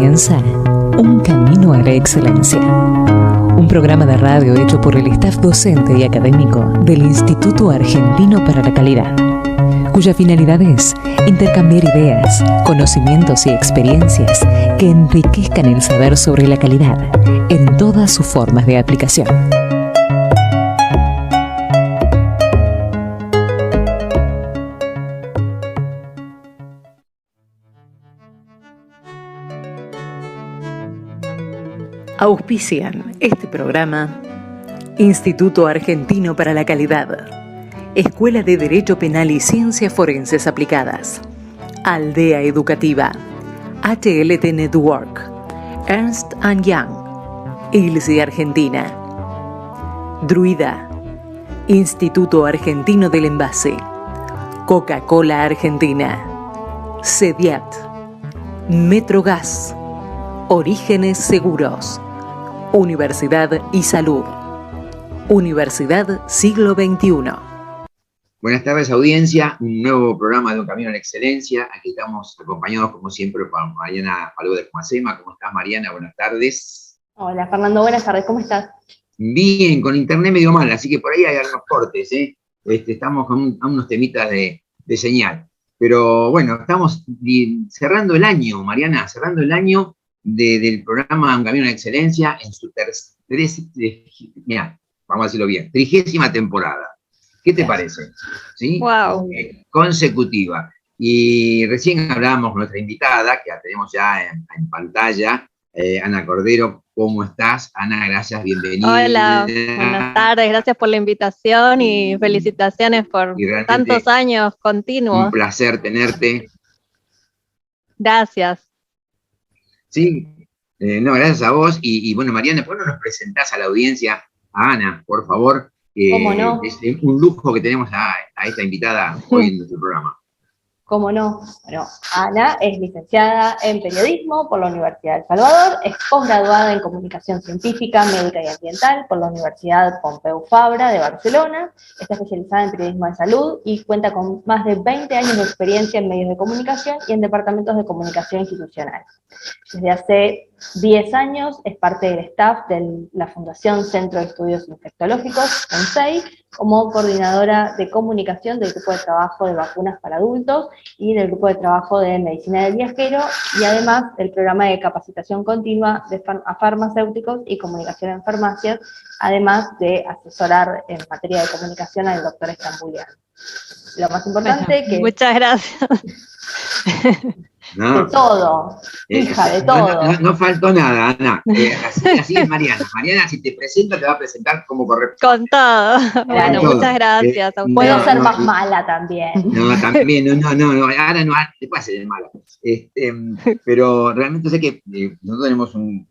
comienza Un Camino a la Excelencia, un programa de radio hecho por el staff docente y académico del Instituto Argentino para la Calidad, cuya finalidad es intercambiar ideas, conocimientos y experiencias que enriquezcan el saber sobre la calidad en todas sus formas de aplicación. Auspician este programa Instituto Argentino para la Calidad, Escuela de Derecho Penal y Ciencias Forenses Aplicadas, Aldea Educativa, HLT Network, Ernst & Young, ILSI Argentina, Druida, Instituto Argentino del Envase, Coca-Cola Argentina, Cediat, Metrogas, Orígenes Seguros, Universidad y Salud, Universidad Siglo XXI. Buenas tardes, audiencia. Un nuevo programa de Un Camino a la Excelencia. Aquí estamos acompañados, como siempre, por Mariana Falú de Comacema. ¿Cómo estás, Mariana? Buenas tardes. Hola, Fernando. Buenas tardes. ¿Cómo estás? Bien, con internet medio mal, así que por ahí hay algunos cortes, ¿eh? Estamos con unos temitas de señal. Pero bueno, estamos cerrando el año, Mariana, cerrando el año del programa Un Camino a la Excelencia en su vamos a decirlo bien, 30ª temporada. ¿Qué te parece? ¿Sí? Wow. Consecutiva. Y recién hablábamos con nuestra invitada, que la tenemos ya en pantalla, Ana Cordero. ¿Cómo estás? Ana, gracias, bienvenida. Hola, buenas tardes, gracias por la invitación y felicitaciones por tantos años continuos. Un placer tenerte. Gracias. Sí, no, gracias a vos. Y bueno, Mariana, ¿por qué no nos presentás a la audiencia a Ana, por favor? ¿Cómo no? Es un lujo que tenemos a esta invitada hoy en nuestro programa. ¿Cómo no? Bueno, Ana es licenciada en Periodismo por la Universidad de El Salvador, es posgraduada en Comunicación Científica, Médica y Ambiental por la Universidad Pompeu Fabra de Barcelona, está especializada en Periodismo de Salud y cuenta con más de 20 años de experiencia en medios de comunicación y en departamentos de comunicación institucional. Desde hace 10 años es parte del staff de la Fundación Centro de Estudios Infectológicos, FUNCEI, como coordinadora de comunicación del grupo de trabajo de vacunas para adultos y del grupo de trabajo de medicina del viajero, y además del programa de capacitación continua a farmacéuticos y comunicación en farmacias, además de asesorar en materia de comunicación al doctor Estambuliano. Lo más importante bueno, muchas gracias. No, de todo, hija, de todo. No faltó nada, Ana. Así es Mariana. Mariana, si te presenta, te va a presentar como corresponde. Con todo. Bueno, todo. muchas gracias. Puedo ser más mala también. No, también, no, ahora no, te puede ser de mala. Pero realmente sé que nosotros tenemos un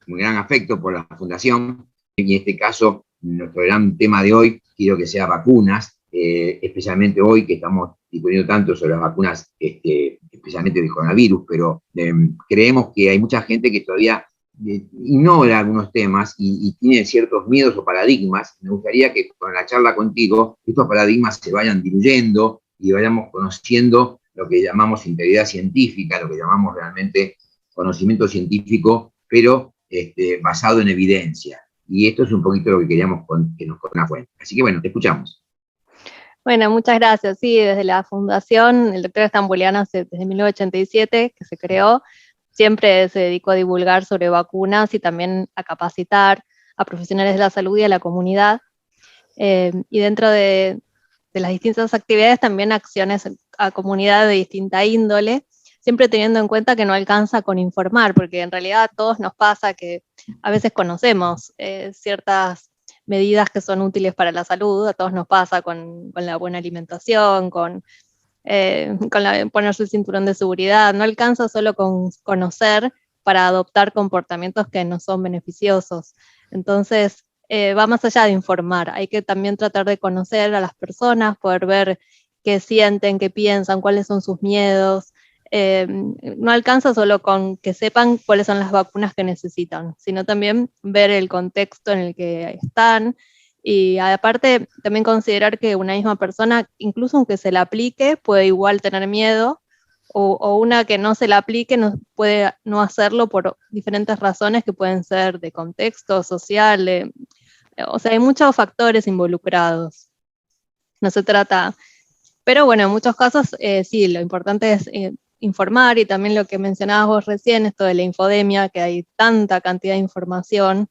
gran afecto por la Fundación, y en este caso, nuestro gran tema de hoy, quiero que sea vacunas, especialmente hoy que estamos disponiendo tanto sobre las vacunas, especialmente del coronavirus, pero creemos que hay mucha gente que todavía ignora algunos temas y tiene ciertos miedos o paradigmas. Me gustaría que con la charla contigo estos paradigmas se vayan diluyendo y vayamos conociendo lo que llamamos integridad científica, lo que llamamos realmente conocimiento científico, pero basado en evidencia. Y esto es un poquito lo que queríamos que nos cuente. Así que bueno, te escuchamos. Bueno, muchas gracias. Sí, desde la Fundación, el doctor Estambuliano, desde 1987, que se creó, siempre se dedicó a divulgar sobre vacunas y también a capacitar a profesionales de la salud y a la comunidad. Y dentro de las distintas actividades, también acciones a comunidad de distinta índole, siempre teniendo en cuenta que no alcanza con informar, porque en realidad a todos nos pasa que a veces conocemos ciertas medidas que son útiles para la salud, a todos nos pasa con la buena alimentación, con ponerse el cinturón de seguridad. No alcanza solo con conocer para adoptar comportamientos que no son beneficiosos. Entonces, va más allá de informar, hay que también tratar de conocer a las personas, poder ver qué sienten, qué piensan, cuáles son sus miedos. No alcanza solo con que sepan cuáles son las vacunas que necesitan, sino también ver el contexto en el que están, y aparte también considerar que una misma persona, incluso aunque se la aplique, puede igual tener miedo o una que no se la aplique, no puede no hacerlo por diferentes razones que pueden ser de contexto social, o sea, hay muchos factores involucrados. No se trata, pero bueno, en muchos casos sí, lo importante es informar, y también lo que mencionabas vos recién, esto de la infodemia, que hay tanta cantidad de información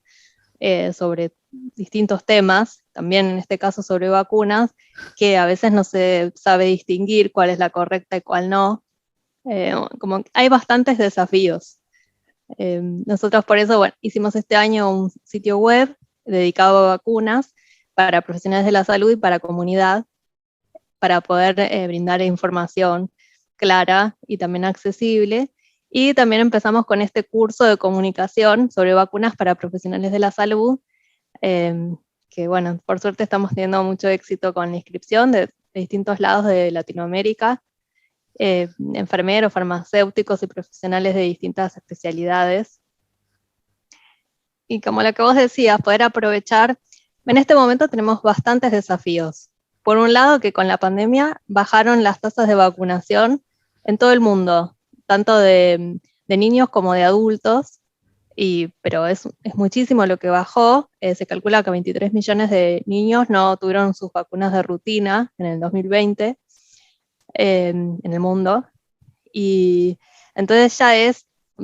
sobre distintos temas, también en este caso sobre vacunas, que a veces no se sabe distinguir cuál es la correcta y cuál no. Como hay bastantes desafíos. Nosotros por eso, bueno, hicimos este año un sitio web dedicado a vacunas para profesionales de la salud y para comunidad, para poder brindar información clara y también accesible. Y también empezamos con este curso de comunicación sobre vacunas para profesionales de la salud, que bueno, por suerte estamos teniendo mucho éxito con la inscripción de distintos lados de Latinoamérica, enfermeros, farmacéuticos y profesionales de distintas especialidades. Y como lo que vos decías, poder aprovechar, en este momento tenemos bastantes desafíos. Por un lado, que con la pandemia bajaron las tasas de vacunación en todo el mundo, tanto de niños como de adultos, pero es muchísimo lo que bajó. Se calcula que 23 millones de niños no tuvieron sus vacunas de rutina en el 2020 en el mundo. Y entonces ya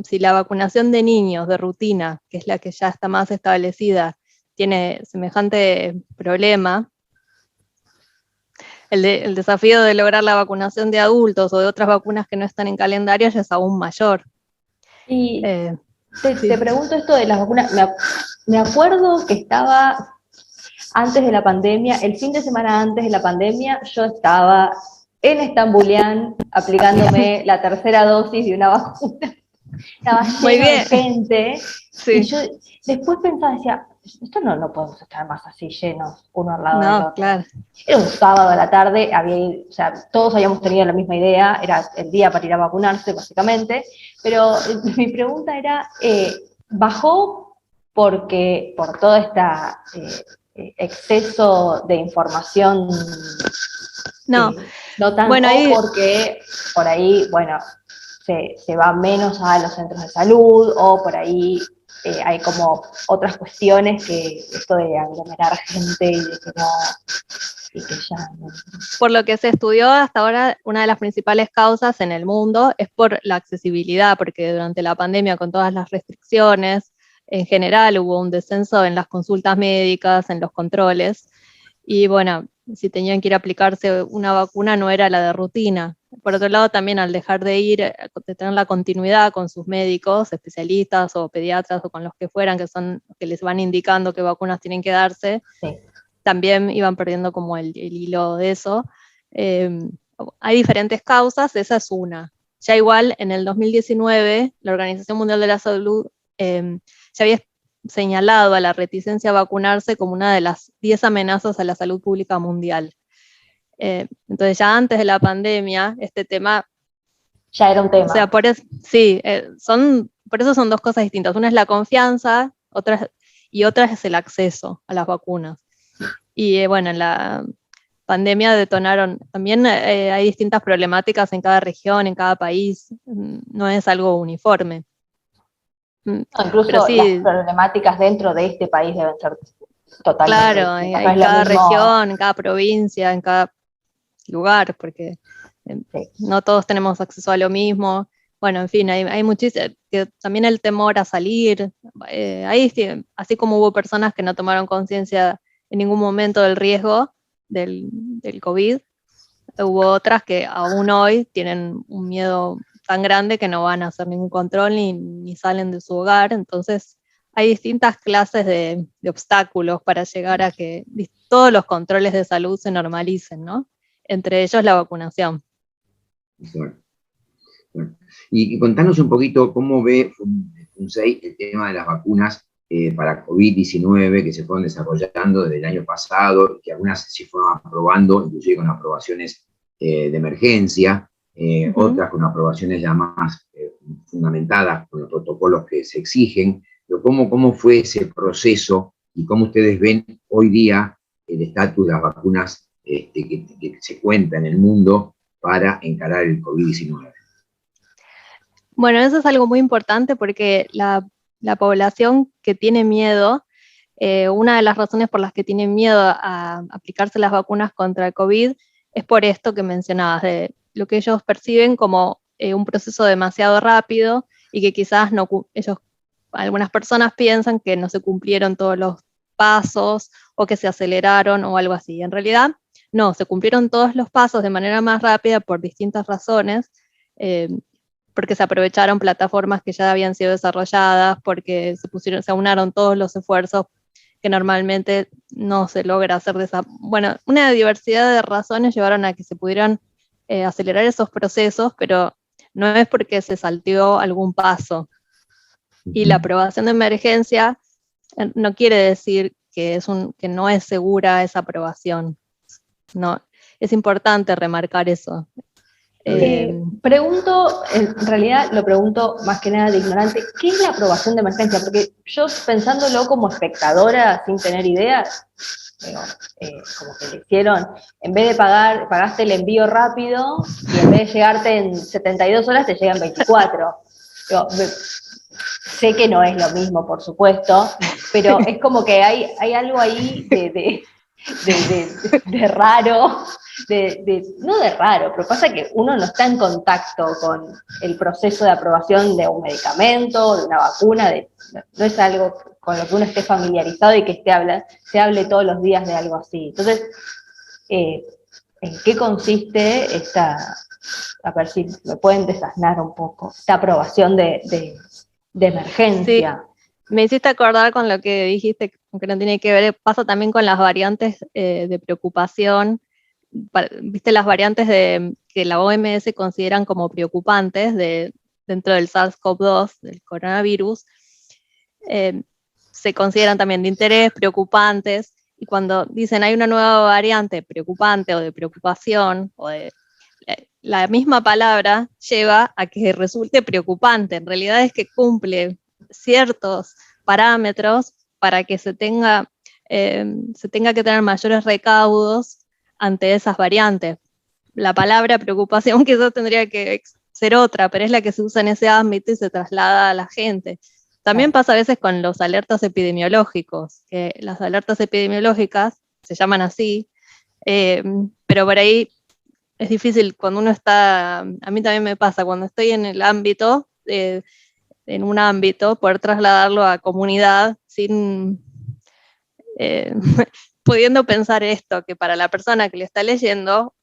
si la vacunación de niños de rutina, que es la que ya está más establecida, tiene semejante problema, el desafío de lograr la vacunación de adultos o de otras vacunas que no están en calendario ya es aún mayor. Y sí. te pregunto esto de las vacunas. Me acuerdo que estaba antes de la pandemia, el fin de semana antes de la pandemia, yo estaba en Estambulián aplicándome la tercera dosis de una vacuna. Estaba lleno de gente. Sí. Y yo después pensaba, decía, esto no podemos estar más así llenos, uno al lado del otro. Claro. Era un sábado a la tarde, o sea, todos habíamos tenido la misma idea, era el día para ir a vacunarse, básicamente, pero mi pregunta era, ¿bajó por todo este exceso de información? No tanto, bueno, porque por ahí, bueno, se va menos a los centros de salud, o por ahí hay como otras cuestiones, que esto de aglomerar gente y de que no, y que ya no. Por lo que se estudió hasta ahora, una de las principales causas en el mundo es por la accesibilidad, porque durante la pandemia, con todas las restricciones, en general hubo un descenso en las consultas médicas, en los controles, y bueno, si tenían que ir a aplicarse una vacuna no era la de rutina. Por otro lado, también al dejar de tener la continuidad con sus médicos, especialistas o pediatras o con los que fueran, que son los que les van indicando qué vacunas tienen que darse, sí, también iban perdiendo como el hilo de eso. Hay diferentes causas, esa es una. Ya igual, en el 2019, la Organización Mundial de la Salud ya había señalado a la reticencia a vacunarse como una de las 10 amenazas a la salud pública mundial. Entonces ya antes de la pandemia, este tema ya era un tema. O sea, por eso son dos cosas distintas. Una es la confianza, otra es el acceso a las vacunas. Y bueno, en la pandemia detonaron, también hay distintas problemáticas en cada región, en cada país, no es algo uniforme. No, incluso las problemáticas dentro de este país deben ser totalmente. Claro, en cada región, en cada provincia, en cada lugar, porque no todos tenemos acceso a lo mismo. Bueno, en fin, hay muchísimo, también el temor a salir. Así como hubo personas que no tomaron conciencia en ningún momento del riesgo del COVID, hubo otras que aún hoy tienen un miedo tan grande que no van a hacer ningún control ni salen de su hogar. Entonces hay distintas clases de obstáculos para llegar a que todos los controles de salud se normalicen, ¿no? Entre ellos la vacunación. Bueno. Y contanos un poquito cómo ve FUNSEI el tema de las vacunas para COVID-19 que se fueron desarrollando desde el año pasado, que algunas se fueron aprobando, inclusive con aprobaciones de emergencia, otras con aprobaciones ya más fundamentadas con los protocolos que se exigen. Pero ¿cómo fue ese proceso y cómo ustedes ven hoy día el estatus de las vacunas que se cuenta en el mundo para encarar el COVID-19? Bueno, eso es algo muy importante porque la población que tiene miedo, una de las razones por las que tienen miedo a aplicarse las vacunas contra el COVID es por esto que mencionabas, de lo que ellos perciben como un proceso demasiado rápido y que quizás algunas personas piensan que no se cumplieron todos los pasos o que se aceleraron o algo así. En realidad, no, se cumplieron todos los pasos de manera más rápida por distintas razones, porque se aprovecharon plataformas que ya habían sido desarrolladas, porque se aunaron todos los esfuerzos que normalmente no se logra hacer Bueno, una diversidad de razones llevaron a que se pudieran acelerar esos procesos, pero no es porque se salteó algún paso. Y la aprobación de emergencia no quiere decir que no es segura esa aprobación. No, es importante remarcar eso. Pregunto, en realidad lo pregunto más que nada de ignorante, ¿qué es la aprobación de emergencia? Porque yo pensándolo como espectadora, sin tener ideas, digo, como que le hicieron, en vez de pagaste el envío rápido, y en vez de llegarte en 72 horas, te llegan 24. Digo, sé que no es lo mismo, por supuesto, pero es como que hay algo ahí de raro, no de raro, pero pasa que uno no está en contacto con el proceso de aprobación de un medicamento, de una vacuna, no es algo con lo que uno esté familiarizado y que se hable todos los días de algo así. Entonces, ¿en qué consiste a ver si me pueden desasnar un poco, esta aprobación de emergencia? Sí. Me hiciste acordar con lo que dijiste, aunque no tiene que ver, pasa también con las variantes de preocupación. Viste las variantes que la OMS consideran como preocupantes dentro del SARS-CoV-2, del coronavirus, se consideran también de interés, preocupantes, y cuando dicen hay una nueva variante preocupante o de preocupación, la misma palabra lleva a que resulte preocupante. En realidad es que cumple ciertos parámetros para que se tenga que tener mayores recaudos ante esas variantes. La palabra preocupación quizás tendría que ser otra, pero es la que se usa en ese ámbito y se traslada a la gente. También pasa a veces con los alertas epidemiológicos, que las alertas epidemiológicas se llaman así, pero por ahí es difícil cuando uno está, a mí también me pasa, cuando estoy en el ámbito, en un ámbito, poder trasladarlo a comunidad sin pudiendo pensar esto, que para la persona que le está leyendo,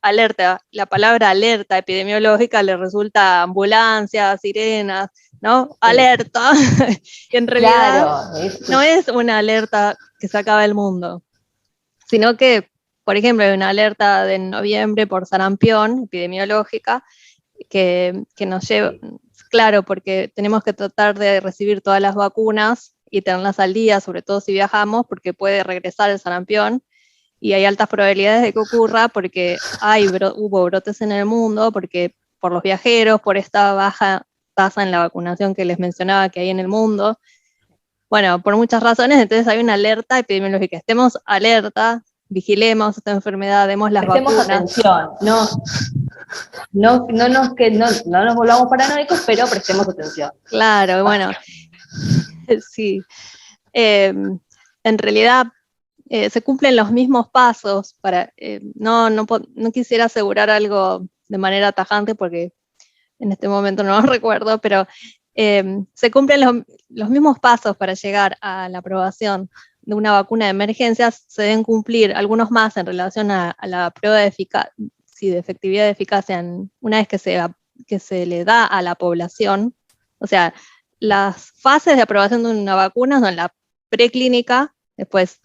la palabra alerta epidemiológica le resulta ambulancia, sirenas, ¿no? Alerta. Y en realidad no es una alerta que se acaba el mundo, sino que, por ejemplo, hay una alerta de noviembre por sarampión epidemiológica que nos lleva, claro, porque tenemos que tratar de recibir todas las vacunas y tenerlas al día, sobre todo si viajamos, porque puede regresar el sarampión, y hay altas probabilidades de que ocurra porque hubo brotes en el mundo, porque por los viajeros, por esta baja tasa en la vacunación que les mencionaba que hay en el mundo. Bueno, por muchas razones, entonces hay una alerta epidemiológica. Estemos alerta, vigilemos esta enfermedad, demos las vacunas. Prestemos atención, no nos volvamos paranoicos, pero prestemos atención. Claro, bueno, sí. En realidad se cumplen los mismos pasos para, no quisiera asegurar algo de manera tajante porque en este momento no lo recuerdo, pero se cumplen los mismos pasos para llegar a la aprobación de una vacuna de emergencia. Se deben cumplir algunos más en relación a la prueba de efectividad de eficacia una vez que se le da a la población. O sea, las fases de aprobación de una vacuna son la preclínica, después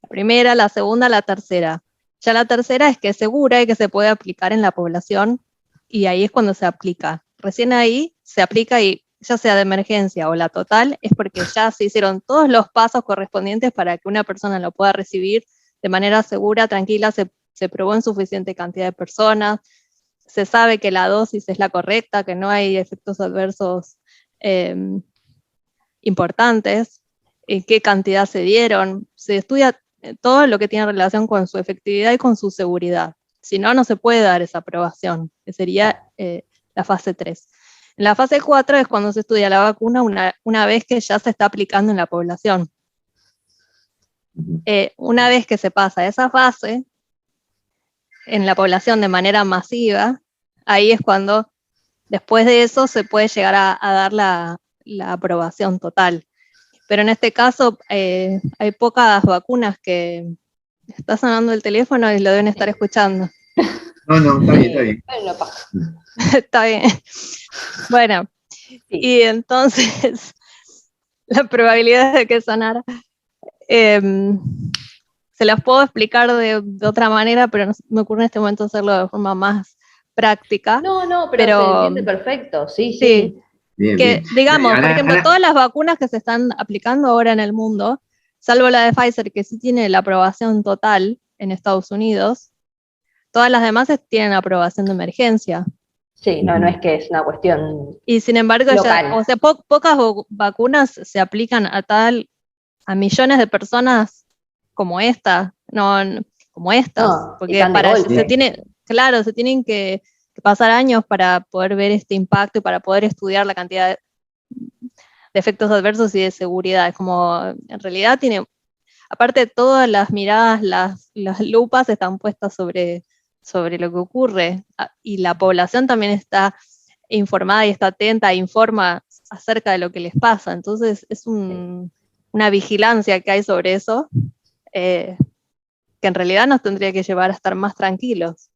la primera, la segunda, la tercera. Ya la tercera es que es segura y que se puede aplicar en la población, y ahí es cuando se aplica. Recién ahí se aplica, y ya sea de emergencia o la total, es porque ya se hicieron todos los pasos correspondientes para que una persona lo pueda recibir de manera segura, tranquila, se probó en suficiente cantidad de personas, se sabe que la dosis es la correcta, que no hay efectos adversos importantes, en qué cantidad se dieron, se estudia todo lo que tiene relación con su efectividad y con su seguridad. Si no, no se puede dar esa aprobación, que sería la fase 3. En la fase 4 es cuando se estudia la vacuna una vez que ya se está aplicando en la población. Una vez que se pasa esa fase en la población de manera masiva, ahí es cuando después de eso se puede llegar a dar la aprobación total. Pero en este caso hay pocas vacunas que... Está sonando el teléfono y lo deben estar escuchando. No, está bien, está bien. No pasa. Está bien. Bueno, y entonces la probabilidad de que sonara se las puedo explicar de otra manera, pero no me ocurre en este momento hacerlo de forma más práctica. No, pero se entiende perfecto, sí. Bien, que, bien. digamos, por ejemplo, todas las vacunas que se están aplicando ahora en el mundo, salvo la de Pfizer, que sí tiene la aprobación total en Estados Unidos, todas las demás tienen aprobación de emergencia. Sí, no es que es una cuestión y sin embargo, local. Pocas vacunas se aplican a millones de personas como esta, como estas, porque se tienen que pasar años para poder ver este impacto y para poder estudiar la cantidad de efectos adversos y de seguridad. Es como, en realidad aparte todas las miradas, las lupas están puestas sobre lo que ocurre, y la población también está informada y está atenta, informa acerca de lo que les pasa. Entonces es una vigilancia que hay sobre eso, que en realidad nos tendría que llevar a estar más tranquilos.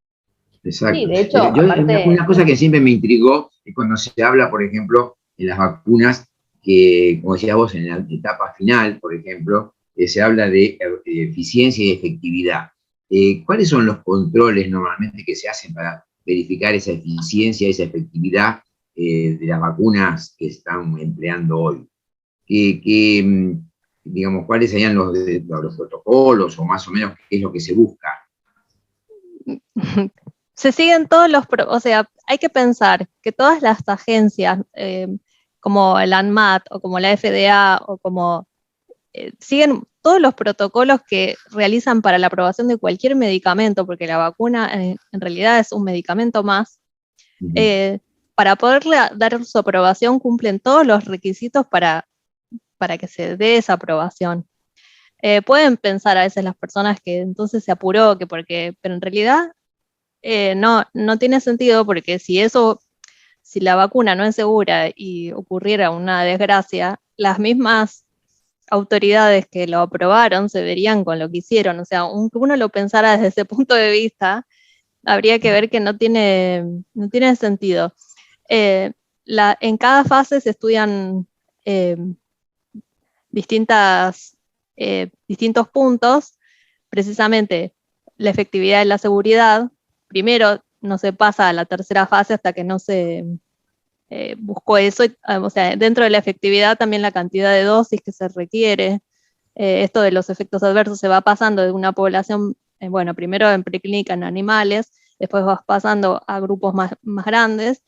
Exacto. Sí, de hecho, una cosa que siempre me intrigó es cuando se habla, por ejemplo, en las vacunas, que, como decías vos, en la etapa final, por ejemplo, se habla de eficiencia y efectividad. ¿Cuáles son los controles normalmente que se hacen para verificar esa eficiencia, esa efectividad de las vacunas que están empleando hoy? Digamos, ¿cuáles serían los protocolos o más o menos qué es lo que se busca? Se siguen todos o sea, hay que pensar que todas las agencias, como la ANMAT o como la FDA o como siguen todos los protocolos que realizan para la aprobación de cualquier medicamento, porque la vacuna en realidad es un medicamento más. Para poderle dar su aprobación cumplen todos los requisitos para que se dé esa aprobación. Pueden pensar a veces las personas que entonces se apuró, pero en realidad no tiene sentido, porque si la vacuna no es segura y ocurriera una desgracia, las mismas autoridades que lo aprobaron se verían con lo que hicieron. O sea, aunque uno lo pensara desde ese punto de vista, habría que ver que no tiene sentido. En cada fase se estudian distintos puntos, precisamente la efectividad y la seguridad. Primero no se pasa a la tercera fase hasta que no se buscó eso, o sea, dentro de la efectividad también la cantidad de dosis que se requiere. Esto de los efectos adversos se va pasando de una población, bueno, primero en preclínica en animales, después vas pasando a grupos más grandes,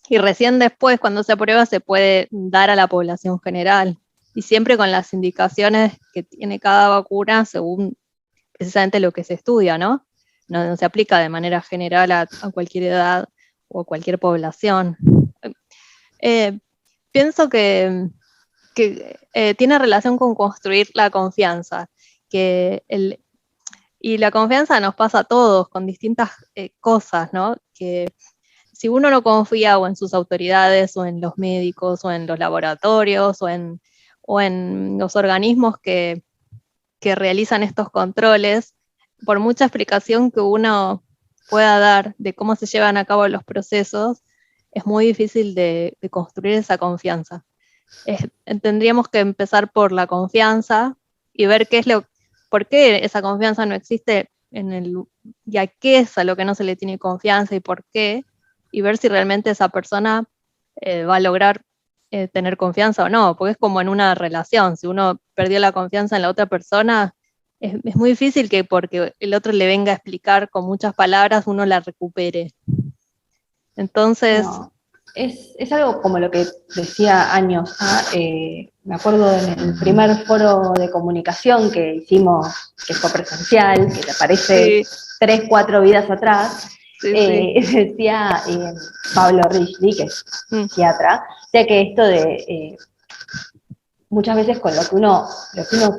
y recién después, cuando se aprueba, se puede dar a la población general, y siempre con las indicaciones que tiene cada vacuna según precisamente lo que se estudia, ¿no? No se aplica de manera general a cualquier edad o a cualquier población. Pienso que tiene relación con construir la confianza, y la confianza nos pasa a todos con distintas cosas, ¿no? Que si uno no confía o en sus autoridades, o en los médicos, o en los laboratorios, o en los organismos que realizan estos controles, por mucha explicación que uno pueda dar de cómo se llevan a cabo los procesos, es muy difícil de construir esa confianza. Tendríamos que empezar por la confianza y ver por qué esa confianza no existe y a qué es a lo que no se le tiene confianza y por qué, y ver si realmente esa persona va a lograr tener confianza o no, porque es como en una relación. Si uno perdió la confianza en la otra persona, es muy difícil que porque el otro le venga a explicar con muchas palabras uno la recupere. Entonces... No, es algo como lo que decía años, me acuerdo en el primer foro de comunicación que hicimos, que fue presencial, que te parece 3, 4 vidas atrás, decía Pablo Richley, que es psiquiatra, decía que esto de muchas veces con lo que uno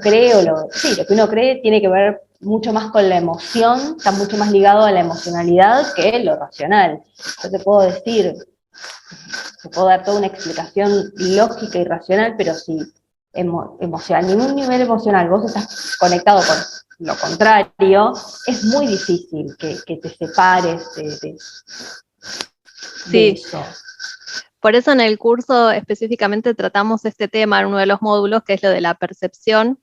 cree, lo que uno cree tiene que ver mucho más con la emoción, está mucho más ligado a la emocionalidad que lo racional. Yo te puedo decir, te puedo dar toda una explicación lógica y racional, pero si a ningún nivel emocional vos estás conectado con lo contrario, es muy difícil que te separes de eso. Por eso en el curso específicamente tratamos este tema en uno de los módulos, que es lo de la percepción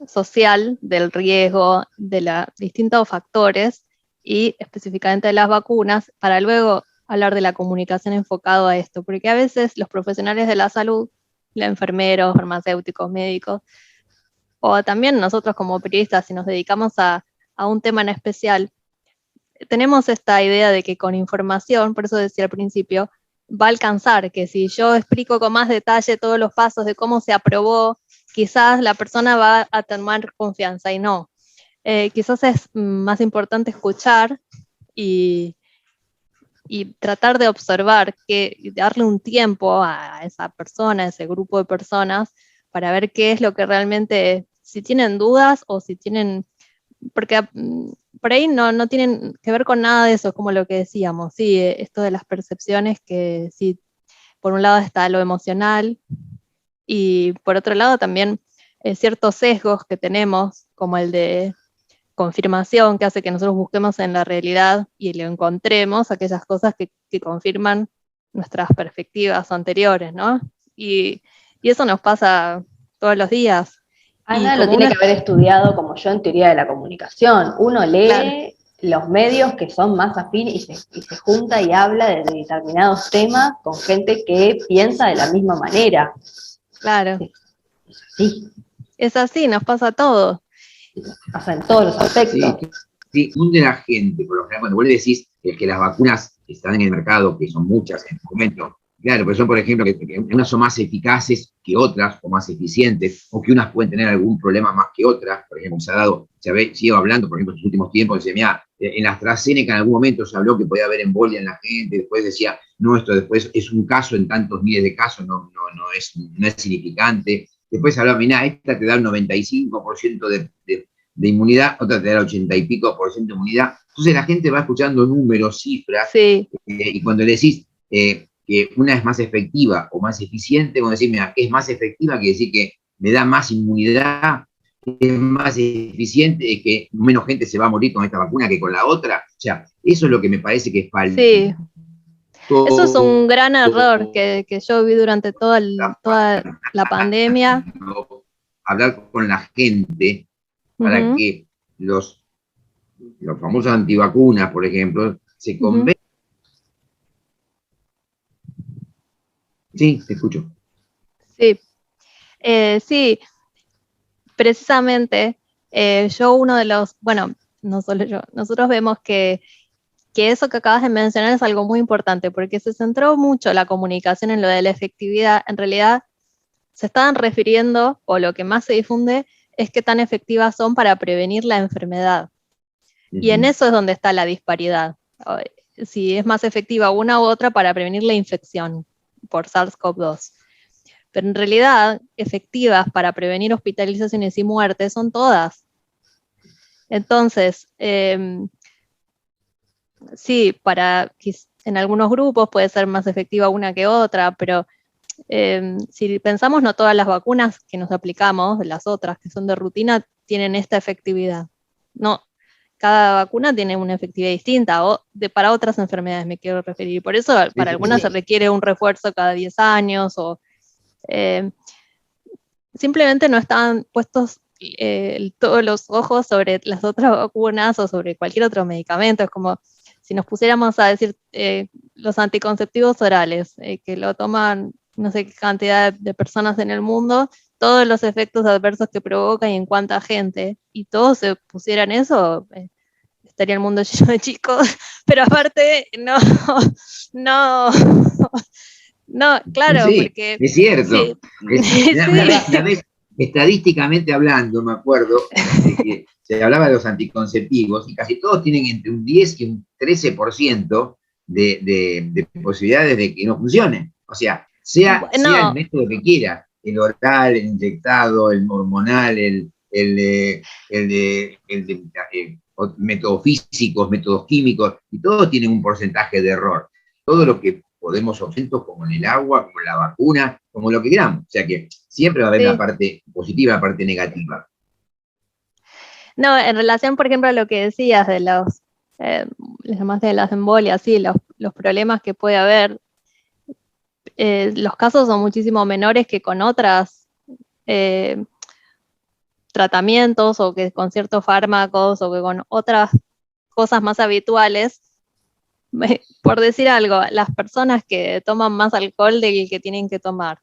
social del riesgo, de los distintos factores, y específicamente de las vacunas, para luego hablar de la comunicación enfocado a esto, porque a veces los profesionales de la salud, enfermeros, farmacéuticos, médicos, o también nosotros como periodistas, si nos dedicamos a un tema en especial, tenemos esta idea de que con información, por eso decía al principio, va a alcanzar, que si yo explico con más detalle todos los pasos de cómo se aprobó, quizás la persona va a tomar confianza, y no. Quizás es más importante escuchar y tratar de observar, darle un tiempo a esa persona, a ese grupo de personas, para ver qué es lo que realmente, si tienen dudas o si tienen, porque por ahí no tienen que ver con nada de eso, es como lo que decíamos, sí, esto de las percepciones, que sí, por un lado está lo emocional, y por otro lado también ciertos sesgos que tenemos, como el de confirmación, que hace que nosotros busquemos en la realidad y lo encontremos, aquellas cosas que confirman nuestras perspectivas anteriores, ¿no? Y eso nos pasa todos los días. Ana lo tiene que haber estudiado como yo en teoría de la comunicación. Uno lee los medios que son más afines y se junta y habla de determinados temas con gente que piensa de la misma manera. Claro. Sí. Es así, nos pasa a todos. Pasa en todos los aspectos. Sí, de la gente, por lo general, cuando vos le decís que las vacunas están en el mercado, que son muchas en este momento, claro, pero son, por ejemplo, que unas son más eficaces que otras, o más eficientes, o que unas pueden tener algún problema más que otras. Por ejemplo, se iba hablando, por ejemplo, en los últimos tiempos, decía, mira, en la AstraZeneca en algún momento se habló que podía haber embolia en la gente, después decía, no, esto después es un caso en tantos miles de casos, no es significante. Después se hablaba, mira, esta te da el 95% de inmunidad, otra te da el 80 y pico % de inmunidad. Entonces la gente va escuchando números, cifras, y cuando le decís que una es más efectiva o más eficiente, cuando decís, mira, que es más efectiva, quiere decir que me da más inmunidad, es más eficiente, que menos gente se va a morir con esta vacuna que con la otra. O sea, eso es lo que me parece que es falso. Sí. Eso es un gran error que yo vi durante toda la pandemia. Hablar con la gente para que los famosos antivacunas, por ejemplo, se convenzan. Sí, te escucho. Sí, sí, precisamente no solo yo, nosotros vemos que eso que acabas de mencionar es algo muy importante, porque se centró mucho la comunicación en lo de la efectividad. En realidad se estaban refiriendo, o lo que más se difunde, es qué tan efectivas son para prevenir la enfermedad. Y en eso es donde está la disparidad. Si es más efectiva una u otra para prevenir la infección por SARS-CoV-2. Pero en realidad, efectivas para prevenir hospitalizaciones y muertes son todas. Entonces, sí, en algunos grupos puede ser más efectiva una que otra, pero si pensamos, no todas las vacunas que nos aplicamos, las otras que son de rutina, tienen esta efectividad. No, cada vacuna tiene una efectividad distinta, para otras enfermedades me quiero referir. Por eso para algunas se requiere un refuerzo cada 10 años, o simplemente no estaban puestos todos los ojos sobre las otras vacunas o sobre cualquier otro medicamento. Es como si nos pusiéramos a decir los anticonceptivos orales, que lo toman no sé qué cantidad de personas en el mundo, todos los efectos adversos que provocan y en cuánta gente, y todos se pusieran eso, estaría el mundo lleno de chicos, pero aparte no, claro, sí, porque... es cierto. Sí. estadísticamente hablando, me acuerdo de que se hablaba de los anticonceptivos y casi todos tienen entre un 10 y un 13% de posibilidades de que no funcionen. O sea, sea el No, método que quiera, el oral, el inyectado, el hormonal, métodos físicos, métodos químicos, y todos tienen un porcentaje de error. Todo lo que podemos obtener, como en el agua, como en la vacuna, como lo que queramos. O sea que siempre va a haber sí. la parte positiva y la parte negativa. No, en relación, por ejemplo, a lo que decías de los, les llamaste de las embolias, sí, los problemas que puede haber, los casos son muchísimo menores que con otras tratamientos o que con ciertos fármacos o que con otras cosas más habituales. Por decir algo, las personas que toman más alcohol del que tienen que tomar,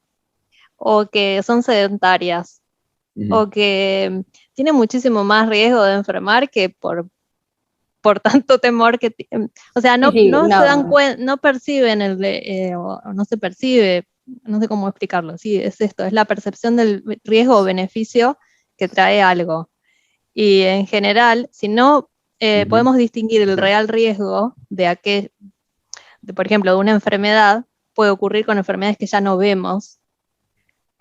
o que son sedentarias, o que tienen muchísimo más riesgo de enfermar que por tanto temor que o sea, no, Sí, no no. se dan cuenta, no perciben o no se percibe, no sé cómo explicarlo, sí, es esto, es la percepción del riesgo o beneficio que trae algo. Y en general, si no podemos distinguir el real riesgo por ejemplo, de una enfermedad, puede ocurrir con enfermedades que ya no vemos.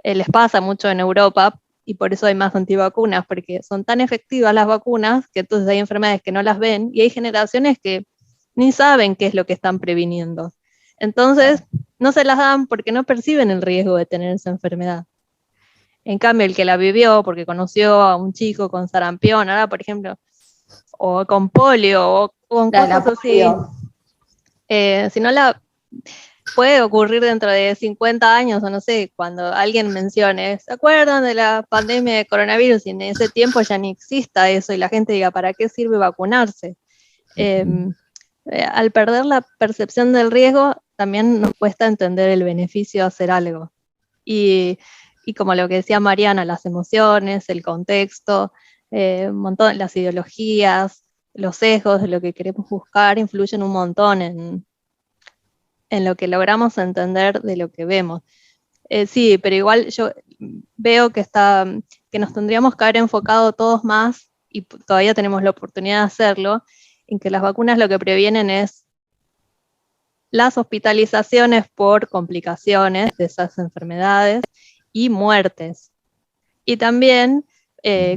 Les pasa mucho en Europa, y por eso hay más antivacunas, porque son tan efectivas las vacunas que entonces hay enfermedades que no las ven y hay generaciones que ni saben qué es lo que están previniendo. Entonces, no se las dan porque no perciben el riesgo de tener esa enfermedad. En cambio, el que la vivió porque conoció a un chico con sarampión, ahora, por ejemplo, o con polio, o con cosas así, si no la puede ocurrir dentro de 50 años, o no sé, cuando alguien mencione, ¿se acuerdan de la pandemia de coronavirus? Y en ese tiempo ya ni exista eso, y la gente diga, ¿para qué sirve vacunarse? Al perder la percepción del riesgo, también nos cuesta entender el beneficio de hacer algo. Y como lo que decía Mariana, las emociones, el contexto, un montón, las ideologías, los sesgos de lo que queremos buscar influyen un montón en lo que logramos entender de lo que vemos. Sí, pero igual yo veo que nos tendríamos que haber enfocado todos más, y todavía tenemos la oportunidad de hacerlo, en que las vacunas lo que previenen es las hospitalizaciones por complicaciones de esas enfermedades y muertes. Y también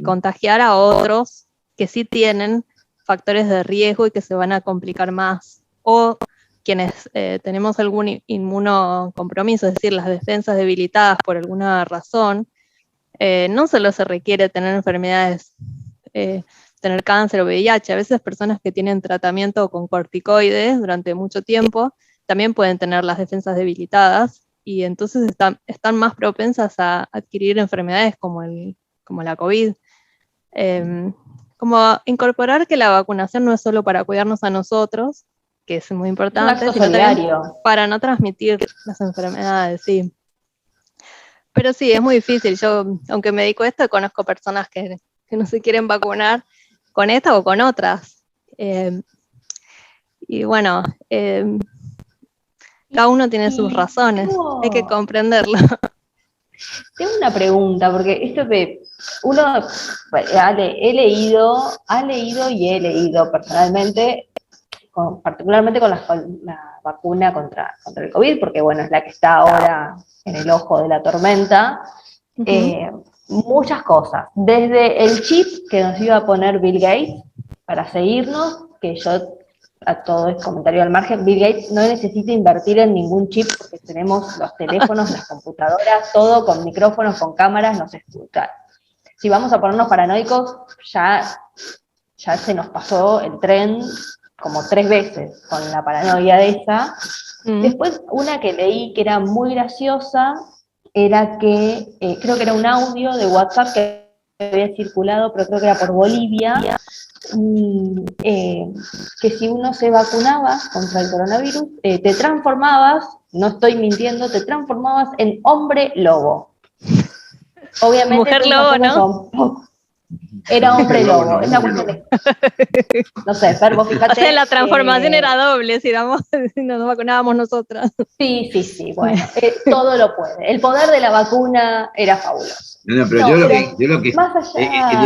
contagiar a otros que sí tienen factores de riesgo y que se van a complicar más, o quienes tenemos algún inmunocompromiso, es decir, las defensas debilitadas por alguna razón. No solo se requiere tener enfermedades, tener cáncer o VIH, a veces personas que tienen tratamiento con corticoides durante mucho tiempo también pueden tener las defensas debilitadas, y entonces están más propensas a adquirir enfermedades como la COVID. Como incorporar que la vacunación no es solo para cuidarnos a nosotros, que es muy importante, sino también para no transmitir las enfermedades, sí. Pero sí, es muy difícil. Yo, aunque me dedico a esto, conozco personas que no se quieren vacunar con esta o con otras. Y bueno, cada uno tiene sus razones, hay que comprenderlo. Tengo una pregunta, porque esto que uno ha leído y he leído personalmente, particularmente con la vacuna contra el COVID, porque bueno, es la que está ahora en el ojo de la tormenta, muchas cosas, desde el chip que nos iba a poner Bill Gates para seguirnos, que yo, a todo es comentario al margen, Bill Gates no necesita invertir en ningún chip porque tenemos los teléfonos, las computadoras, todo con micrófonos, con cámaras, nos escucha. Si vamos a ponernos paranoicos, ya se nos pasó el tren como 3 veces con la paranoia de esa. Después, una que leí que era muy graciosa, era que, creo que era un audio de WhatsApp que había circulado, pero creo que era por Bolivia, que si uno se vacunaba contra el coronavirus, te transformabas, no estoy mintiendo, te transformabas en hombre lobo. Obviamente mujer lobo, ¿no? Era hombre lobo. No, Es la hombre cuestión de, no sé, Fer, vos fíjate. O sea, la transformación era doble, si nos vacunábamos nosotras. Sí, bueno, todo lo puede. El poder de la vacuna era fabuloso. No, pero yo lo que más allá... el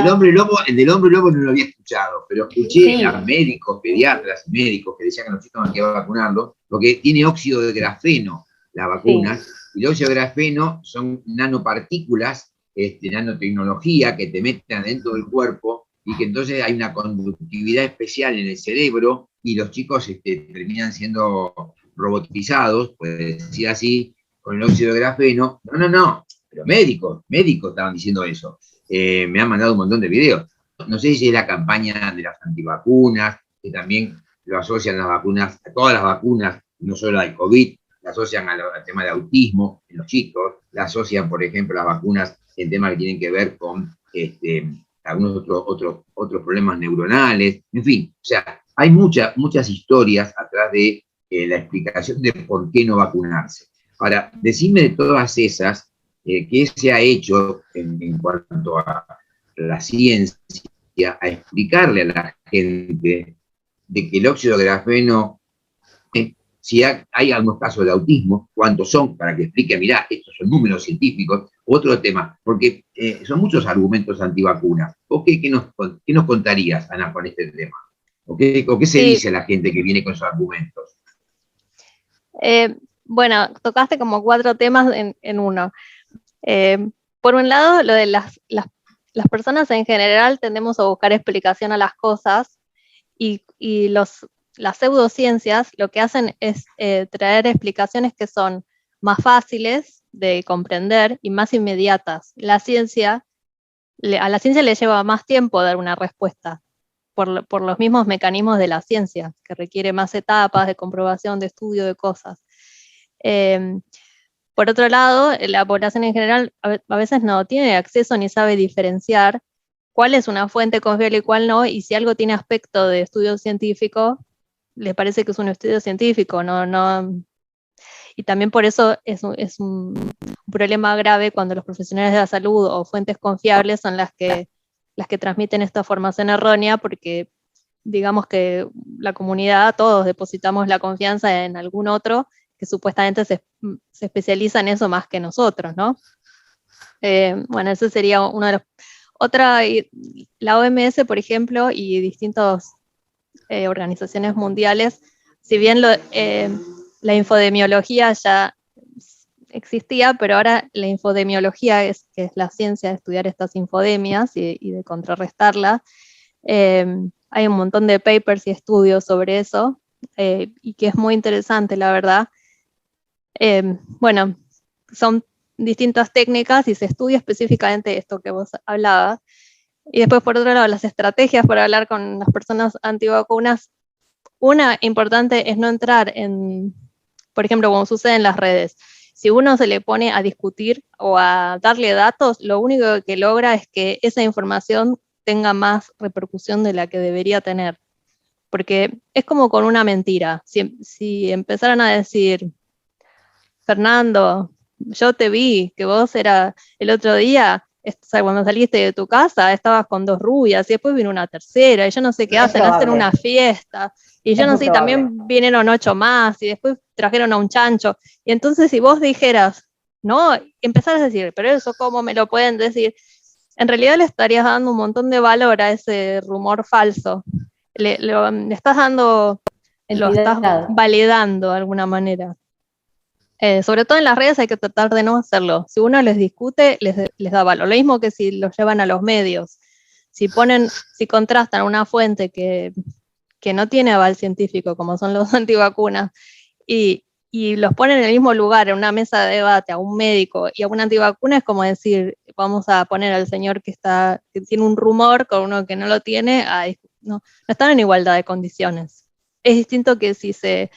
del hombre lobo no lo había escuchado, pero escuché a médicos, pediatras, médicos que decían que los chicos no había que vacunarlo, porque tiene óxido de grafeno la vacuna, y el óxido de grafeno son nanopartículas, nanotecnología que te meten dentro del cuerpo, y que entonces hay una conductividad especial en el cerebro, y los chicos terminan siendo robotizados, puede decir así, con el óxido de grafeno. No, pero médicos estaban diciendo eso. Me han mandado un montón de videos. No sé si es la campaña de las antivacunas, que también lo asocian las vacunas, a todas las vacunas, no solo al COVID, la asocian al tema de autismo en los chicos, la asocian, por ejemplo, las vacunas en temas que tienen que ver con algunos otros problemas neuronales, en fin, o sea, hay muchas historias atrás de la explicación de por qué no vacunarse. Ahora, decime de todas esas, ¿qué se ha hecho en cuanto a la ciencia, a explicarle a la gente de que el óxido de grafeno, si hay algunos casos de autismo, cuántos son, para que explique, mirá, estos son números científicos, otro tema, porque son muchos argumentos antivacunas. ¿O qué nos contarías, Ana, con este tema? ¿O qué se dice a la gente que viene con esos argumentos? Bueno, tocaste como 4 temas en uno. Por un lado, lo de las personas en general tendemos a buscar explicación a las cosas y las pseudociencias lo que hacen es traer explicaciones que son más fáciles de comprender y más inmediatas. A la ciencia le lleva más tiempo dar una respuesta por los mismos mecanismos de la ciencia, que requiere más etapas de comprobación, de estudio de cosas. Por otro lado, la población en general a veces no tiene acceso ni sabe diferenciar cuál es una fuente confiable y cuál no, y si algo tiene aspecto de estudio científico, le parece que es un estudio científico, no. Y también por eso es un problema grave cuando los profesionales de la salud o fuentes confiables son las que transmiten esta formación errónea, porque digamos que la comunidad, todos depositamos la confianza en algún otro que supuestamente se especializa en eso más que nosotros, ¿no? Bueno, ese sería uno de los... La OMS, por ejemplo, y distintas organizaciones mundiales, si bien la infodemiología ya existía, pero ahora la infodemiología que es la ciencia de estudiar estas infodemias y de contrarrestarlas. Hay un montón de papers y estudios sobre eso, y que es muy interesante, la verdad. Bueno, son distintas técnicas y se estudia específicamente esto que vos hablabas. Y después, por otro lado, las estrategias para hablar con las personas antivacunas. Una importante es no entrar en, por ejemplo, como sucede en las redes. Si uno se le pone a discutir o a darle datos, lo único que logra es que esa información tenga más repercusión de la que debería tener. Porque es como con una mentira. Si empezaran a decir, Fernando, yo te vi, que vos el otro día, cuando saliste de tu casa, estabas con 2 rubias, y después vino una tercera, y yo no sé qué hacen una fiesta, y yo no sé, también vinieron 8 más, y después trajeron a un chancho. Y entonces si vos dijeras, no, empezaras a decir, pero eso ¿cómo me lo pueden decir? En realidad le estarías dando un montón de valor a ese rumor falso. Le estás dando, lo estás validando de alguna manera. Sobre todo en las redes hay que tratar de no hacerlo. Si uno les discute, les da valor. Lo mismo que si los llevan a los medios. Si contrastan una fuente que no tiene aval científico, como son los antivacunas, y los ponen en el mismo lugar, en una mesa de debate, a un médico y a un antivacuna, es como decir, vamos a poner al señor que tiene un rumor con uno que no lo tiene, no están en igualdad de condiciones. Es distinto que si se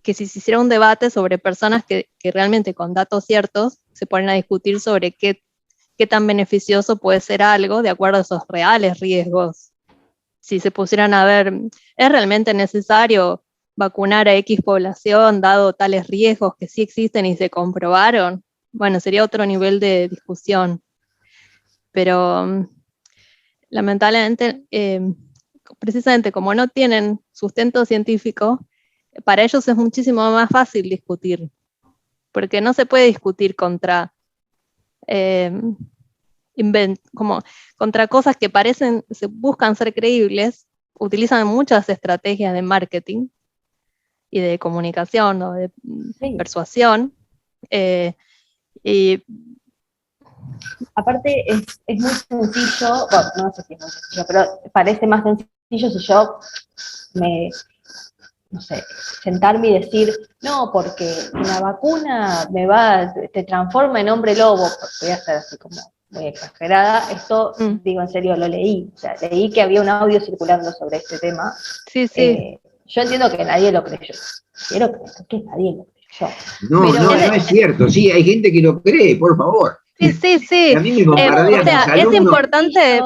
hiciera un debate sobre personas que realmente con datos ciertos se ponen a discutir sobre qué tan beneficioso puede ser algo de acuerdo a esos reales riesgos. Si se pusieran a ver, ¿es realmente necesario vacunar a X población dado tales riesgos que sí existen y se comprobaron? Bueno, sería otro nivel de discusión. Pero lamentablemente, precisamente como no tienen sustento científico, para ellos es muchísimo más fácil discutir, porque no se puede discutir contra contra cosas que se buscan ser creíbles. Utilizan muchas estrategias de marketing y de comunicación o de persuasión. Y aparte es muy sencillo, bueno, no sé si es muy sencillo, pero parece más sencillo si yo no sé, sentarme y decir, no, porque la vacuna te transforma en hombre lobo, voy a ser así como muy exagerada, esto, digo en serio, lo leí, o sea, leí que había un audio circulando sobre este tema. Sí, sí. Yo entiendo que nadie lo creyó, quiero que nadie lo creyó. No, pero, no es cierto, sí, hay gente que lo cree, por favor. Sí. A mí me bombardean o sea, mis alumnos, es importante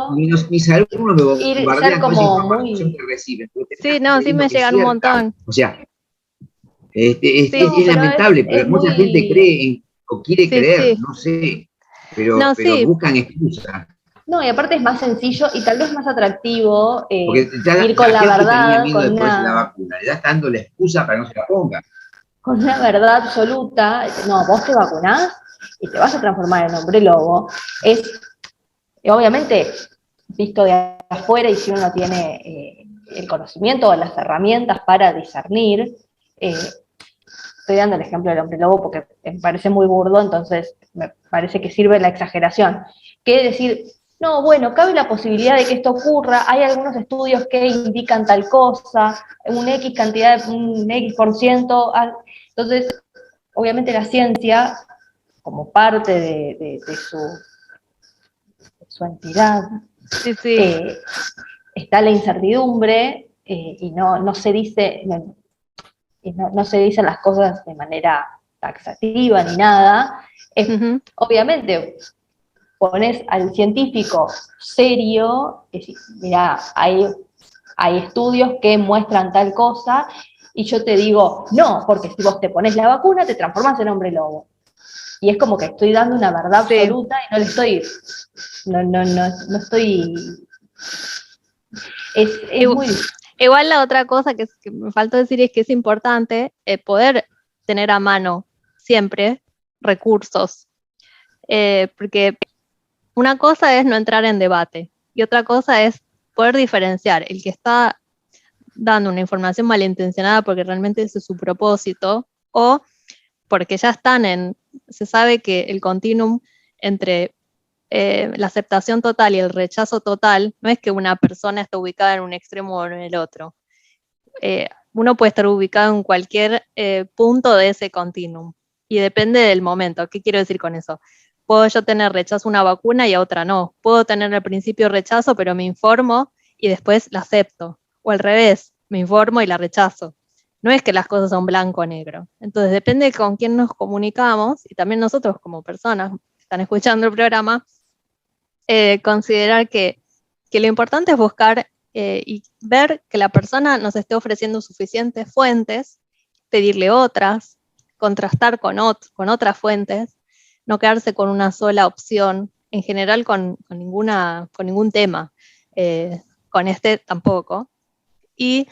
mis alumnos me bombardean con esa información muy... que reciben. Sí, no, sí me llegan un montón. O sea, es lamentable, pero mucha muy... gente cree o quiere creer, sí. no sé, pero sí. buscan excusas. No, y aparte es más sencillo y tal vez más atractivo ir con la verdad, con de la vacuna, le está dando la excusa para que no se la ponga. Con una verdad absoluta, no, vos te vacunás y te vas a transformar en hombre lobo. Obviamente, visto de afuera y si uno tiene el conocimiento o las herramientas para discernir, estoy dando el ejemplo del hombre lobo porque me parece muy burdo, entonces me parece que sirve la exageración. Que decir, no, bueno, cabe la posibilidad de que esto ocurra, hay algunos estudios que indican tal cosa, un X cantidad, un X%, entonces, obviamente la ciencia, como parte de su entidad, está la incertidumbre y no se dice... no se dicen las cosas de manera taxativa ni nada, obviamente pones al científico serio, y decís, mirá, hay estudios que muestran tal cosa, y yo te digo, no, porque si vos te pones la vacuna, te transformas en hombre lobo. Y es como que estoy dando una verdad absoluta y no le estoy... No estoy... Es muy difícil. Igual la otra cosa que me faltó decir es que es importante poder tener a mano siempre recursos, porque una cosa es no entrar en debate y otra cosa es poder diferenciar el que está dando una información malintencionada porque realmente ese es su propósito o porque ya se sabe que el continuum entre la aceptación total y el rechazo total no es que una persona está ubicada en un extremo o en el otro. Uno puede estar ubicado en cualquier punto de ese continuum y depende del momento. ¿Qué quiero decir con eso? Puedo yo tener rechazo a una vacuna y a otra no. Puedo tener al principio rechazo, pero me informo y después la acepto. O al revés, me informo y la rechazo. No es que las cosas son blanco o negro. Entonces depende con quién nos comunicamos y también nosotros como personas que están escuchando el programa, considerar que lo importante es buscar y ver que la persona nos esté ofreciendo suficientes fuentes, pedirle otras, contrastar con otras fuentes, no quedarse con una sola opción, en general con ningún tema, con este tampoco. Y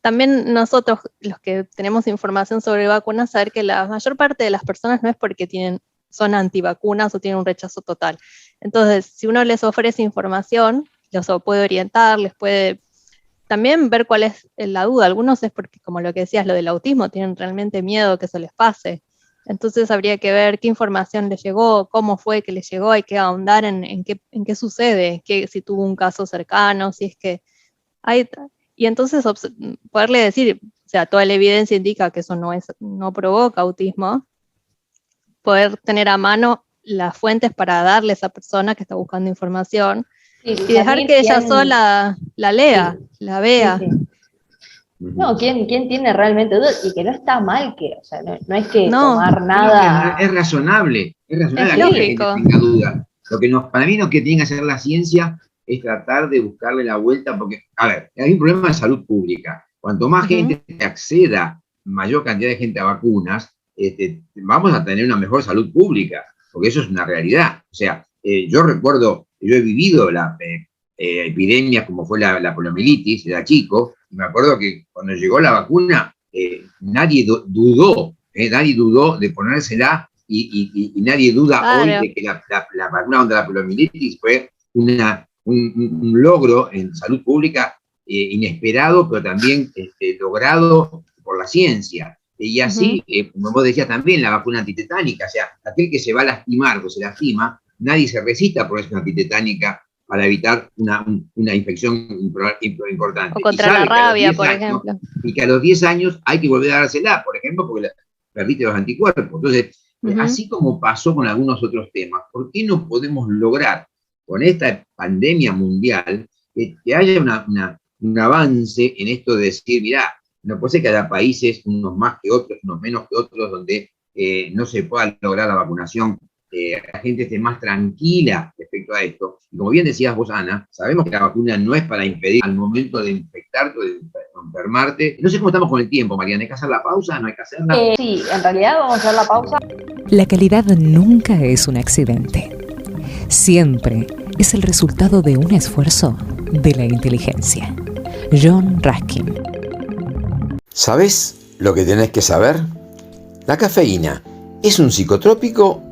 también nosotros, los que tenemos información sobre vacunas, saber que la mayor parte de las personas no es porque son antivacunas o tienen un rechazo total. Entonces, si uno les ofrece información, los puede orientar, les puede también ver cuál es la duda. Algunos es porque, como lo que decías, lo del autismo, tienen realmente miedo que eso les pase. Entonces habría que ver qué información les llegó, cómo fue que les llegó, hay que ahondar en qué sucede, si tuvo un caso cercano, si es que hay... Y entonces poderle decir, o sea, toda la evidencia indica que eso no provoca autismo, poder tener a mano las fuentes para darle a esa persona que está buscando información y dejar que ella sola la lea, la vea. Sí. No, ¿quién tiene realmente dudas? Y que no está mal o sea, no es que tomar nada... Es razonable es que lógico. la gente tenga duda. Para mí lo que tiene que hacer la ciencia es tratar de buscarle la vuelta, porque, a ver, hay un problema de salud pública. Cuanto más gente acceda, mayor cantidad de gente a vacunas, vamos a tener una mejor salud pública, porque eso es una realidad. O sea, yo he vivido epidemias como fue la poliomielitis, era chico, y me acuerdo que cuando llegó la vacuna, nadie dudó de ponérsela, y nadie duda hoy de que la vacuna contra la poliomielitis fue un logro en salud pública inesperado, pero también logrado por la ciencia. Y así, como vos decías también, la vacuna antitetánica, o sea, aquel que se va a lastimar o se lastima, nadie se resista por esa antitetánica para evitar una infección importante. O contra la rabia, por ejemplo. Y que a los 10 años hay que volver a dársela, por ejemplo, porque perdiste los anticuerpos. Entonces, así como pasó con algunos otros temas, ¿por qué no podemos lograr con esta pandemia mundial que haya un avance en esto de decir, mirá, no puede ser que haya países, unos más que otros, unos menos que otros, donde no se pueda lograr la vacunación, la gente esté más tranquila respecto a esto? Y como bien decías vos, Ana, sabemos que la vacuna no es para impedir al momento de infectarte o de enfermarte. No sé cómo estamos con el tiempo, Mariana. ¿Hay que hacer la pausa? ¿No hay que hacerla? Sí, en realidad vamos a hacer la pausa. La calidad nunca es un accidente. Siempre es el resultado de un esfuerzo de la inteligencia. John Ruskin. ¿Sabés lo que tenés que saber? ¿La cafeína es un psicotrópico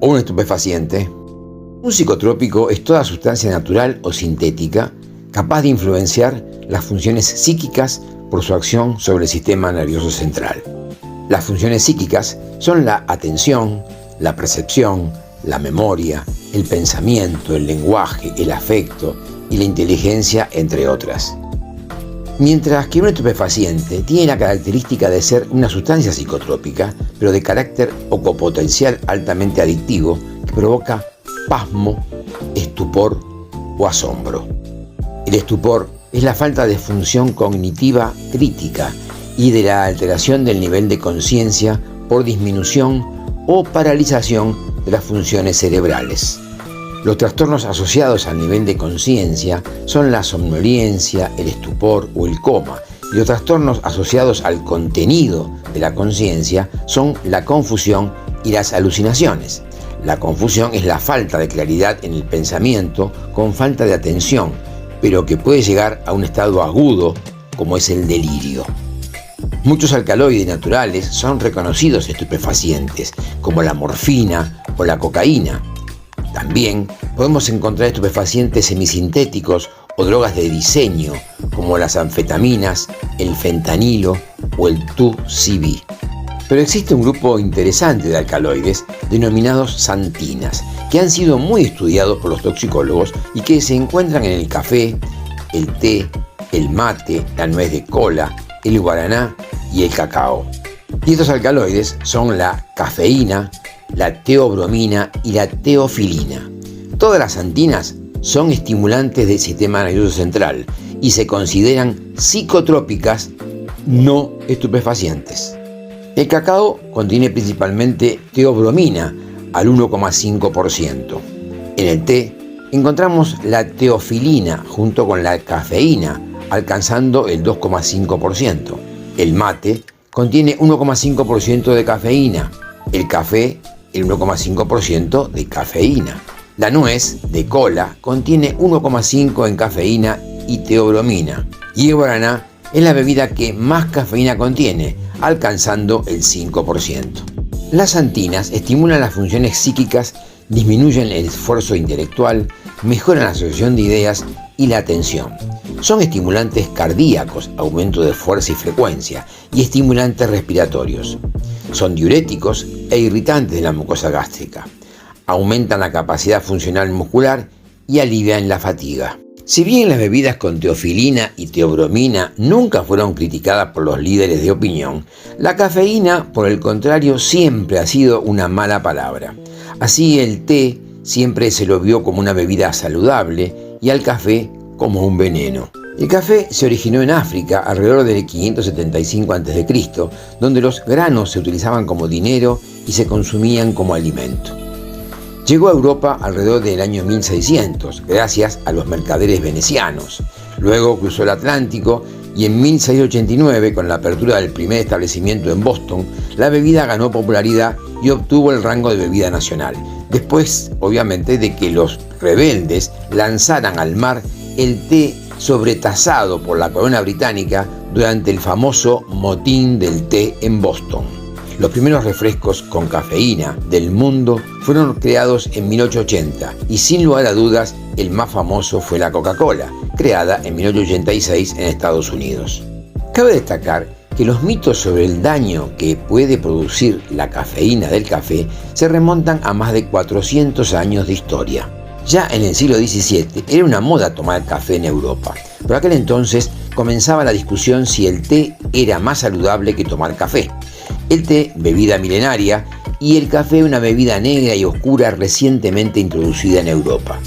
o un estupefaciente? Un psicotrópico es toda sustancia natural o sintética capaz de influenciar las funciones psíquicas por su acción sobre el sistema nervioso central. Las funciones psíquicas son la atención, la percepción, la memoria, el pensamiento, el lenguaje, el afecto y la inteligencia, entre otras. Mientras que un estupefaciente tiene la característica de ser una sustancia psicotrópica, pero de carácter o copotencial altamente adictivo, que provoca pasmo, estupor o asombro. El estupor es la falta de función cognitiva crítica y de la alteración del nivel de conciencia por disminución o paralización de las funciones cerebrales. Los trastornos asociados al nivel de conciencia son la somnolencia, el estupor o el coma, y los trastornos asociados al contenido de la conciencia son la confusión y las alucinaciones. La confusión es la falta de claridad en el pensamiento con falta de atención, pero que puede llegar a un estado agudo como es el delirio. Muchos alcaloides naturales son reconocidos estupefacientes, como la morfina o la cocaína. También podemos encontrar estupefacientes semisintéticos o drogas de diseño, como las anfetaminas, el fentanilo o el 2CB. Pero existe un grupo interesante de alcaloides denominados xantinas, que han sido muy estudiados por los toxicólogos y que se encuentran en el café, el té, el mate, la nuez de cola, el guaraná y el cacao. Y estos alcaloides son la cafeína, la teobromina y la teofilina. Todas las xantinas son estimulantes del sistema nervioso central y se consideran psicotrópicas, no estupefacientes. El cacao contiene principalmente teobromina al 1,5%. En el té encontramos la teofilina junto con la cafeína, alcanzando el 2,5%. El mate contiene 1,5% de cafeína. El café, el 1,5% de cafeína. La nuez de cola contiene 1,5% en cafeína y teobromina. Y el guaraná es la bebida que más cafeína contiene, alcanzando el 5%. Las xantinas estimulan las funciones psíquicas, disminuyen el esfuerzo intelectual, mejoran la asociación de ideas y la atención. Son estimulantes cardíacos, aumento de fuerza y frecuencia, y estimulantes respiratorios. Son diuréticos e irritantes de la mucosa gástrica. Aumentan la capacidad funcional muscular y alivian la fatiga. Si bien las bebidas con teofilina y teobromina nunca fueron criticadas por los líderes de opinión, la cafeína, por el contrario, siempre ha sido una mala palabra. Así el té siempre se lo vio como una bebida saludable y al café como un veneno. El café se originó en África alrededor del 575 a.C., donde los granos se utilizaban como dinero y se consumían como alimento. Llegó a Europa alrededor del año 1600, gracias a los mercaderes venecianos. Luego cruzó el Atlántico y en 1689, con la apertura del primer establecimiento en Boston, la bebida ganó popularidad y obtuvo el rango de bebida nacional. Después, obviamente, de que los rebeldes lanzaran al mar el té sobretasado por la corona británica durante el famoso motín del té en Boston. Los primeros refrescos con cafeína del mundo fueron creados en 1880 y sin lugar a dudas el más famoso fue la Coca-Cola, creada en 1886 en Estados Unidos. Cabe destacar que los mitos sobre el daño que puede producir la cafeína del café se remontan a más de 400 años de historia. Ya en el siglo XVII era una moda tomar café en Europa. Por aquel entonces comenzaba la discusión si el té era más saludable que tomar café. El té, bebida milenaria, y el café, una bebida negra y oscura recientemente introducida en Europa.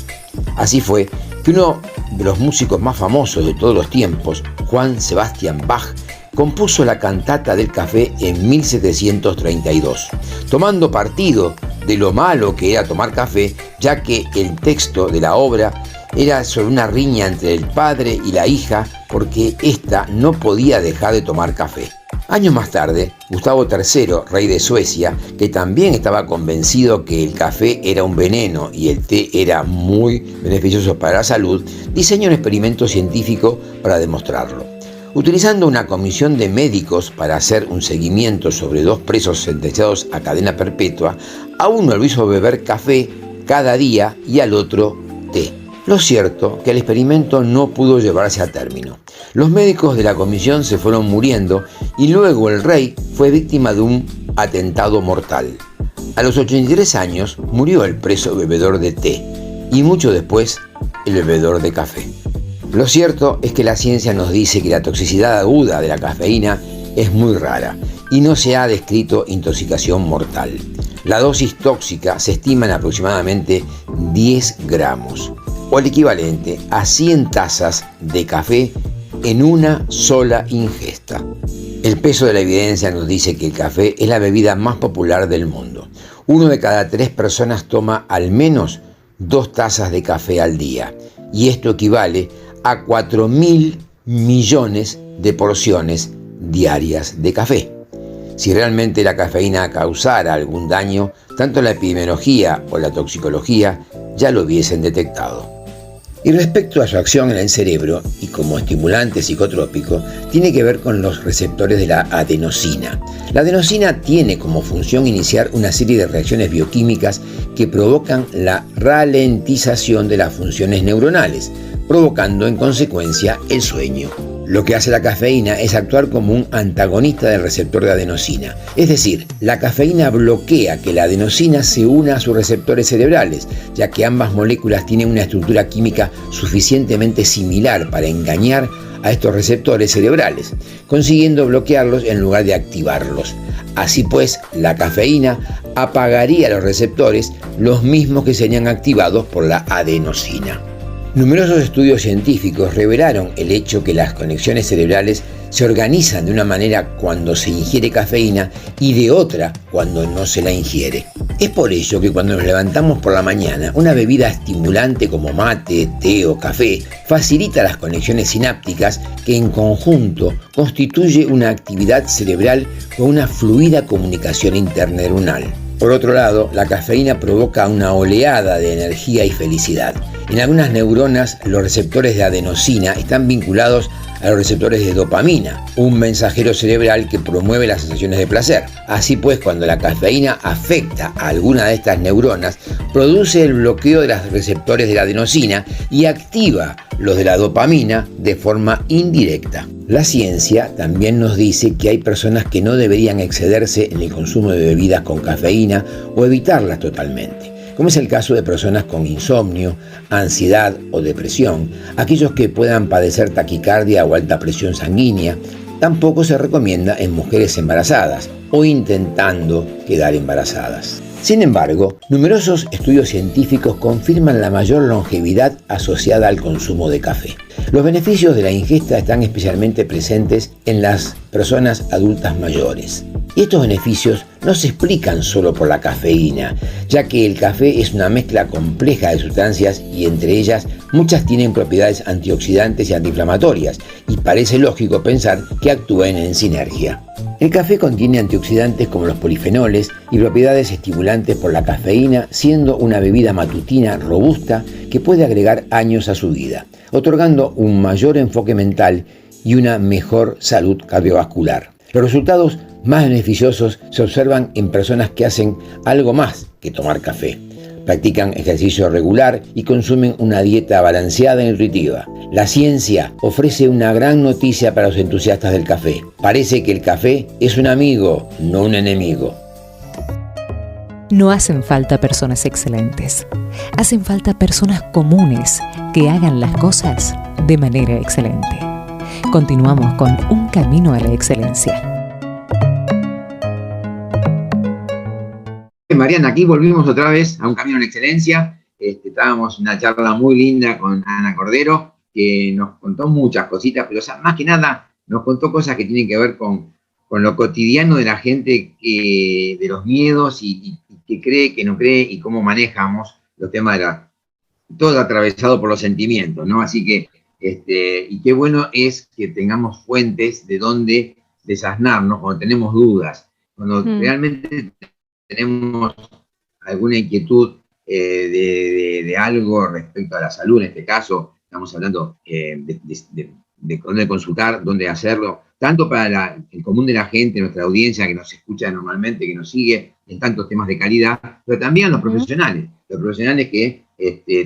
Así fue que uno de los músicos más famosos de todos los tiempos, Johann Sebastian Bach, compuso la cantata del café en 1732, tomando partido de lo malo que era tomar café, ya que el texto de la obra era sobre una riña entre el padre y la hija porque ésta no podía dejar de tomar café. Años más tarde, Gustavo III, rey de Suecia, que también estaba convencido que el café era un veneno y el té era muy beneficioso para la salud, diseñó un experimento científico para demostrarlo. Utilizando una comisión de médicos para hacer un seguimiento sobre 2 presos sentenciados a cadena perpetua, a uno lo hizo beber café cada día y al otro té. Lo cierto que el experimento no pudo llevarse a término. Los médicos de la comisión se fueron muriendo y luego el rey fue víctima de un atentado mortal. A los 83 años murió el preso bebedor de té y mucho después el bebedor de café. Lo cierto es que la ciencia nos dice que la toxicidad aguda de la cafeína es muy rara y no se ha descrito intoxicación mortal. La dosis tóxica se estima en aproximadamente 10 gramos, o el equivalente a 100 tazas de café en una sola ingesta. El peso de la evidencia nos dice que el café es la bebida más popular del mundo. 1 de cada 3 personas toma al menos 2 tazas de café al día, y esto equivale a 4.000 millones de porciones diarias de café. Si realmente la cafeína causara algún daño, tanto la epidemiología o la toxicología ya lo hubiesen detectado. Y respecto a su acción en el cerebro y como estimulante psicotrópico, tiene que ver con los receptores de la adenosina. La adenosina tiene como función iniciar una serie de reacciones bioquímicas que provocan la ralentización de las funciones neuronales, provocando en consecuencia el sueño. Lo que hace la cafeína es actuar como un antagonista del receptor de adenosina. Es decir, la cafeína bloquea que la adenosina se una a sus receptores cerebrales, ya que ambas moléculas tienen una estructura química suficientemente similar para engañar a estos receptores cerebrales, consiguiendo bloquearlos en lugar de activarlos. Así pues, la cafeína apagaría los receptores, los mismos que serían activados por la adenosina. Numerosos estudios científicos revelaron el hecho que las conexiones cerebrales se organizan de una manera cuando se ingiere cafeína y de otra cuando no se la ingiere. Es por ello que cuando nos levantamos por la mañana, una bebida estimulante como mate, té o café facilita las conexiones sinápticas que en conjunto constituye una actividad cerebral con una fluida comunicación interneuronal. Por otro lado, la cafeína provoca una oleada de energía y felicidad. En algunas neuronas, los receptores de adenosina están vinculados a los receptores de dopamina, un mensajero cerebral que promueve las sensaciones de placer. Así pues, cuando la cafeína afecta a alguna de estas neuronas, produce el bloqueo de los receptores de la adenosina y activa los de la dopamina de forma indirecta. La ciencia también nos dice que hay personas que no deberían excederse en el consumo de bebidas con cafeína o evitarlas totalmente, como es el caso de personas con insomnio, ansiedad o depresión, aquellos que puedan padecer taquicardia o alta presión sanguínea. Tampoco se recomienda en mujeres embarazadas o intentando quedar embarazadas. Sin embargo, numerosos estudios científicos confirman la mayor longevidad asociada al consumo de café. Los beneficios de la ingesta están especialmente presentes en las personas adultas mayores. Y estos beneficios no se explican solo por la cafeína, ya que el café es una mezcla compleja de sustancias y entre ellas muchas tienen propiedades antioxidantes y antiinflamatorias, y parece lógico pensar que actúen en sinergia. El café contiene antioxidantes como los polifenoles y propiedades estimulantes por la cafeína, siendo una bebida matutina robusta que puede agregar años a su vida, otorgando un mayor enfoque mental y una mejor salud cardiovascular. Los resultados más beneficiosos se observan en personas que hacen algo más que tomar café. Practican ejercicio regular y consumen una dieta balanceada e nutritiva. La ciencia ofrece una gran noticia para los entusiastas del café. Parece que el café es un amigo, no un enemigo. No hacen falta personas excelentes. Hacen falta personas comunes que hagan las cosas de manera excelente. Continuamos con Un Camino a la Excelencia. Mariana, aquí volvimos otra vez a Un Camino a la Excelencia. Estábamos en una charla muy linda con Ana Cordero, que nos contó muchas cositas, pero más que nada nos contó cosas que tienen que ver con lo cotidiano de la gente, de los miedos y que cree, que no cree, y cómo manejamos los temas todo atravesado por los sentimientos, ¿no? Así que, y qué bueno es que tengamos fuentes de donde desasnarnos cuando tenemos dudas, cuando realmente tenemos alguna inquietud de algo respecto a la salud. En este caso estamos hablando de dónde consultar, dónde hacerlo, tanto para el común de la gente, nuestra audiencia que nos escucha normalmente, que nos sigue en tantos temas de calidad, pero también los profesionales que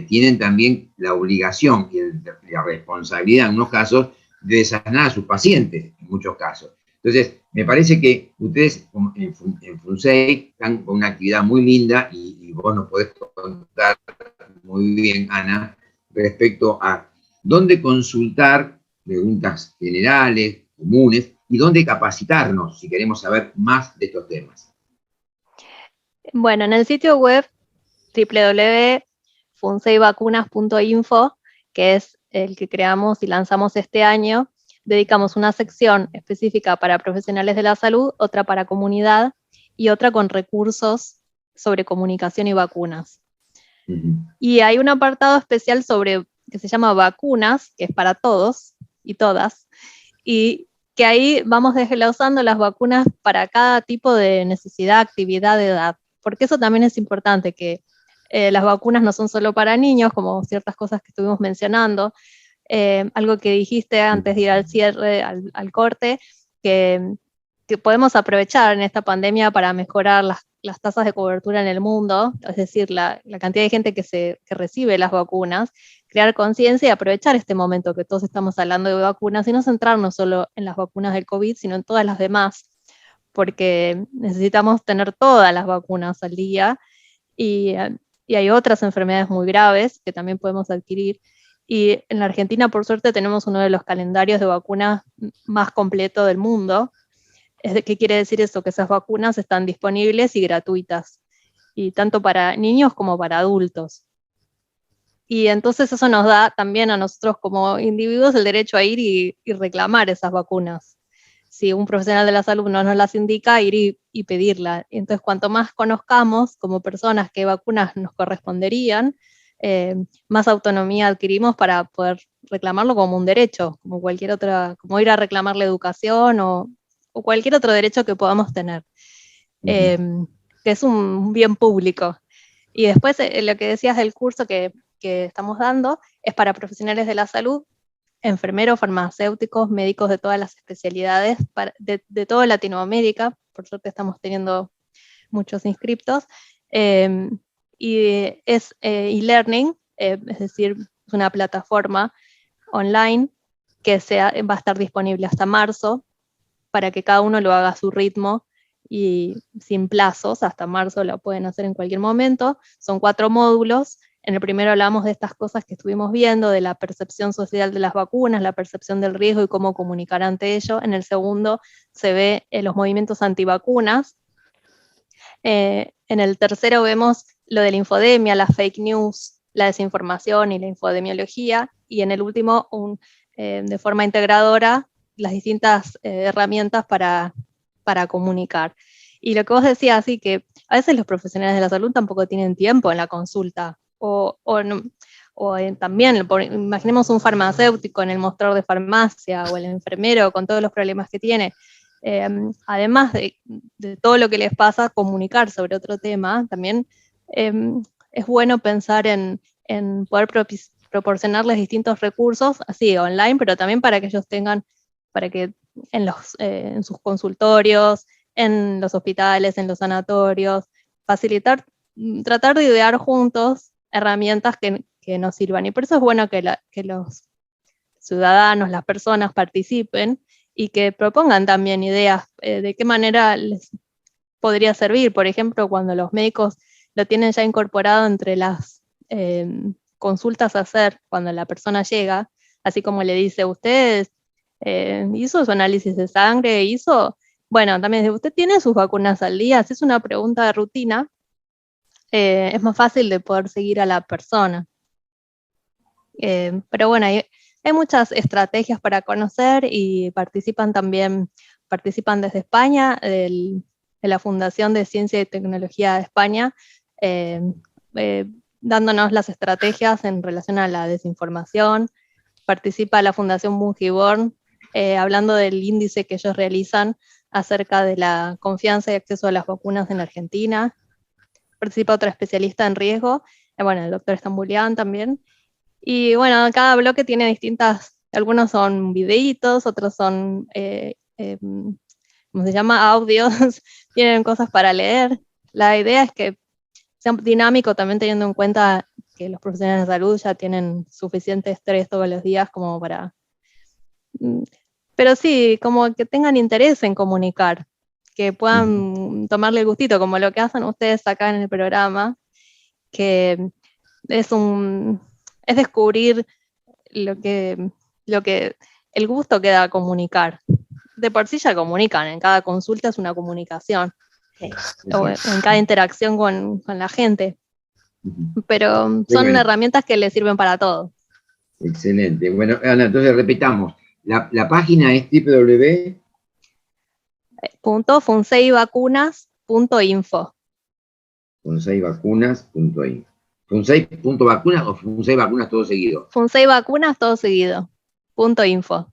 tienen también la obligación y la responsabilidad en unos casos de desanar a sus pacientes, en muchos casos. Entonces, me parece que ustedes en FUNSEI están con una actividad muy linda y vos nos podés contar muy bien, Ana, respecto a dónde consultar preguntas generales, comunes, y dónde capacitarnos si queremos saber más de estos temas. Bueno, en el sitio web www.funseivacunas.info, que es el que creamos y lanzamos este año, dedicamos una sección específica para profesionales de la salud, otra para comunidad y otra con recursos sobre comunicación y vacunas. Y hay un apartado especial que se llama vacunas, que es para todos y todas, y que ahí vamos desglosando las vacunas para cada tipo de necesidad, actividad, de edad, porque eso también es importante, que las vacunas no son solo para niños, como ciertas cosas que estuvimos mencionando. Algo que dijiste antes de ir al cierre, al corte, que podemos aprovechar en esta pandemia para mejorar las tasas de cobertura en el mundo, es decir, la cantidad de gente que recibe las vacunas, crear conciencia y aprovechar este momento que todos estamos hablando de vacunas y no centrarnos solo en las vacunas del COVID, sino en todas las demás, porque necesitamos tener todas las vacunas al día y hay otras enfermedades muy graves que también podemos adquirir. Y en la Argentina, por suerte, tenemos uno de los calendarios de vacunas más completo del mundo. ¿Qué quiere decir eso? Que esas vacunas están disponibles y gratuitas, y tanto para niños como para adultos. Y entonces eso nos da también a nosotros como individuos el derecho a ir y reclamar esas vacunas. Si un profesional de la salud no nos las indica, ir y pedirla. Entonces, cuanto más conozcamos como personas qué vacunas nos corresponderían, más autonomía adquirimos para poder reclamarlo como un derecho, como cualquier otra, como ir a reclamar la educación o cualquier otro derecho que podamos tener, que es un bien público. Y después lo que decías del curso que estamos dando es para profesionales de la salud, enfermeros, farmacéuticos, médicos de todas las especialidades, de toda Latinoamérica. Por suerte estamos teniendo muchos inscriptos. Y es e-learning, es decir, es una plataforma online que va a estar disponible hasta marzo, para que cada uno lo haga a su ritmo y sin plazos. Hasta marzo lo pueden hacer en cualquier momento. Son 4 módulos. En el primero hablamos de estas cosas que estuvimos viendo, de la percepción social de las vacunas, la percepción del riesgo y cómo comunicar ante ello. En el segundo se ve los movimientos antivacunas. En el tercero vemos lo de la infodemia, la fake news, la desinformación y la infodemiología. Y en el último, de forma integradora, las distintas herramientas para comunicar. Y lo que vos decías, sí, que a veces los profesionales de la salud tampoco tienen tiempo en la consulta, también, imaginemos un farmacéutico en el mostrador de farmacia, o el enfermero con todos los problemas que tiene, además de todo lo que les pasa, comunicar sobre otro tema, también es bueno pensar en poder proporcionarles distintos recursos, así online, pero también para que ellos tengan, para que en sus consultorios, en los hospitales, en los sanatorios, facilitar, tratar de idear juntos herramientas que nos sirvan. Y por eso es bueno que los ciudadanos, las personas participen y que propongan también ideas de qué manera les podría servir. Por ejemplo, cuando los médicos lo tienen ya incorporado entre las consultas a hacer cuando la persona llega, así como le dice, usted hizo su análisis de sangre, bueno, también dice, usted tiene sus vacunas al día, si es una pregunta de rutina, es más fácil de poder seguir a la persona. Pero bueno, hay muchas estrategias para conocer y participan desde España, de la Fundación de Ciencia y Tecnología de España, dándonos las estrategias en relación a la desinformación. Participa la Fundación Bungiborn, hablando del índice que ellos realizan acerca de la confianza y acceso a las vacunas en Argentina. Participa otra especialista en riesgo, bueno, el doctor Stambulian también. Y bueno, cada bloque tiene algunos son videitos, otros son, ¿cómo se llama? Audios, tienen cosas para leer. La idea es que sea dinámico, también teniendo en cuenta que los profesionales de salud ya tienen suficiente estrés todos los días como para... Pero sí, como que tengan interés en comunicar, que puedan tomarle el gustito, como lo que hacen ustedes acá en el programa, que es descubrir el gusto que da comunicar. De por sí ya comunican, en cada consulta es una comunicación, o en cada interacción con la gente, pero son herramientas que les sirven para todo. Excelente. Bueno, Ana, entonces repitamos, la página es www.funseivacunas.info. funseivacunas.info. ¿Funsei.vacunas o Funsei Vacunas todo seguido? Funsei Vacunas todo seguido. .info.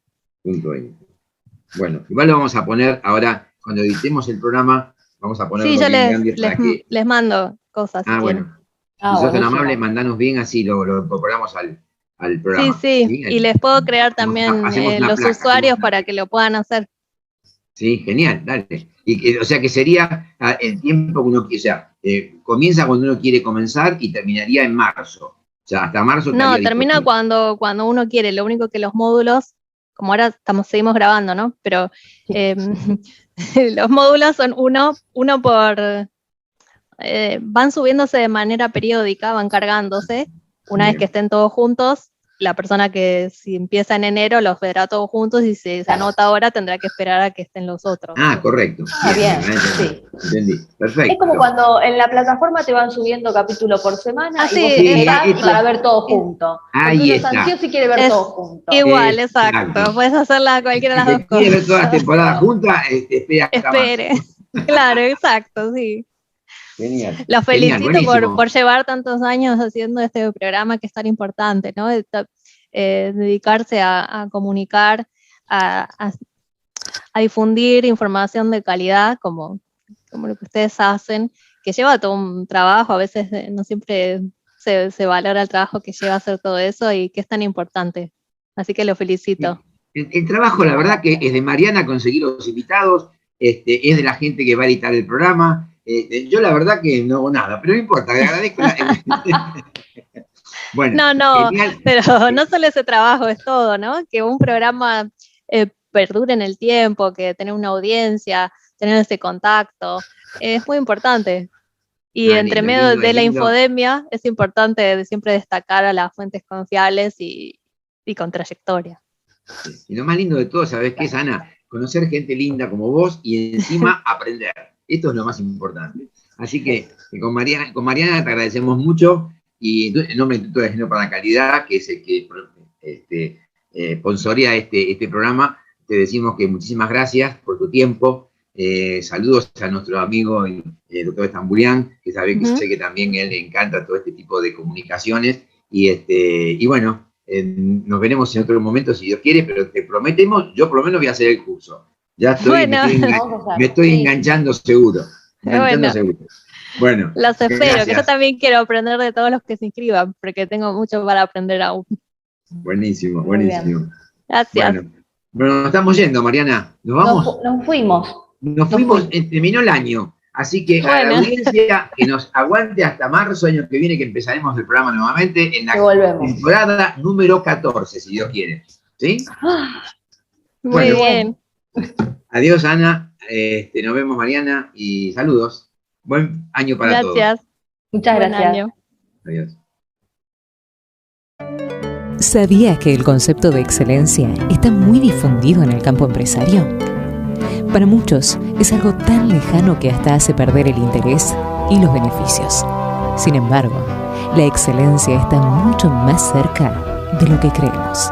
Bueno, igual lo vamos a poner ahora, cuando editemos el programa, vamos a ponerlo sí, yo les mando cosas. Bueno. Si sos tan amable, mandanos bien, así lo incorporamos al programa. Sí, y les puedo crear también los usuarios para que lo puedan hacer. Sí, genial, dale. O sea que sería el tiempo que uno quiere, o sea, comienza cuando uno quiere comenzar y terminaría en marzo. O sea, hasta marzo. No, termina cuando uno quiere. Lo único que los módulos, como ahora seguimos grabando, ¿no? Pero los módulos son uno por... van subiéndose de manera periódica, van cargándose. Una vez que estén todos juntos, la persona que si empieza en enero los verá todos juntos y si se anota ahora tendrá que esperar a que estén los otros. Correcto. Bien, sí. Entendí. Perfecto. Es como cuando en la plataforma te van subiendo capítulo por semana y vos esperás para ver todo junto. Ahí está. Uno si quiere ver todo junto. Igual, exacto. Puedes hacerla cualquiera de las dos cosas. Si quiere ver todas las temporadas juntas, espere. Claro, exacto, sí. Genial. Los felicito por llevar tantos años haciendo este programa que es tan importante, ¿no? Dedicarse a comunicar, a difundir información de calidad, como lo que ustedes hacen, que lleva todo un trabajo, a veces no siempre se valora el trabajo que lleva a hacer todo eso y que es tan importante. Así que lo felicito. El trabajo, la verdad, que es de Mariana conseguir los invitados, es de la gente que va a editar el programa. Yo la verdad que no hago nada, pero no importa, le agradezco. Bueno, no, pero no solo ese trabajo, es todo, ¿no? Que un programa perdure en el tiempo, que tener una audiencia, tener ese contacto, es muy importante. Y entre medio de la infodemia, es importante siempre destacar a las fuentes confiables y con trayectoria. Y lo más lindo de todo, ¿sabes qué es, Ana? Conocer gente linda como vos y encima aprender. Esto es lo más importante. Así que con Mariana te agradecemos mucho y en nombre del Instituto de Género para la Calidad, que es el que sponsorea este programa, te decimos que muchísimas gracias por tu tiempo. Saludos a nuestro amigo el doctor Stambulian, que sé que también a él le encanta todo este tipo de comunicaciones. Y bueno, nos veremos en otro momento si Dios quiere, pero te prometemos, yo por lo menos voy a hacer el curso. Ya estoy, Bueno. me estoy Sí. enganchando seguro. Bueno. Seguro. Bueno, Los espero, que yo gracias. también quiero aprender de todos los que se inscriban, porque tengo mucho para aprender aún. Buenísimo, Muy bien. buenísimo. Gracias. Bueno, nos estamos yendo, Mariana. ¿Nos vamos? Nos fuimos. Nos fuimos, terminó el año. Así que a Bueno. la audiencia que nos aguante hasta marzo, año que viene, que empezaremos el programa nuevamente en la Que volvemos. temporada número 14, si Dios quiere. ¿Sí? Muy Bueno. bien. Adiós, Ana. Nos vemos, Mariana, y saludos. Buen año para todos. Gracias. Muchas Buen gracias. año. Adiós. ¿Sabías que el concepto de excelencia está muy difundido en el campo empresario? Para muchos es algo tan lejano que hasta hace perder el interés y los beneficios. Sin embargo, la excelencia está mucho más cerca de lo que creemos.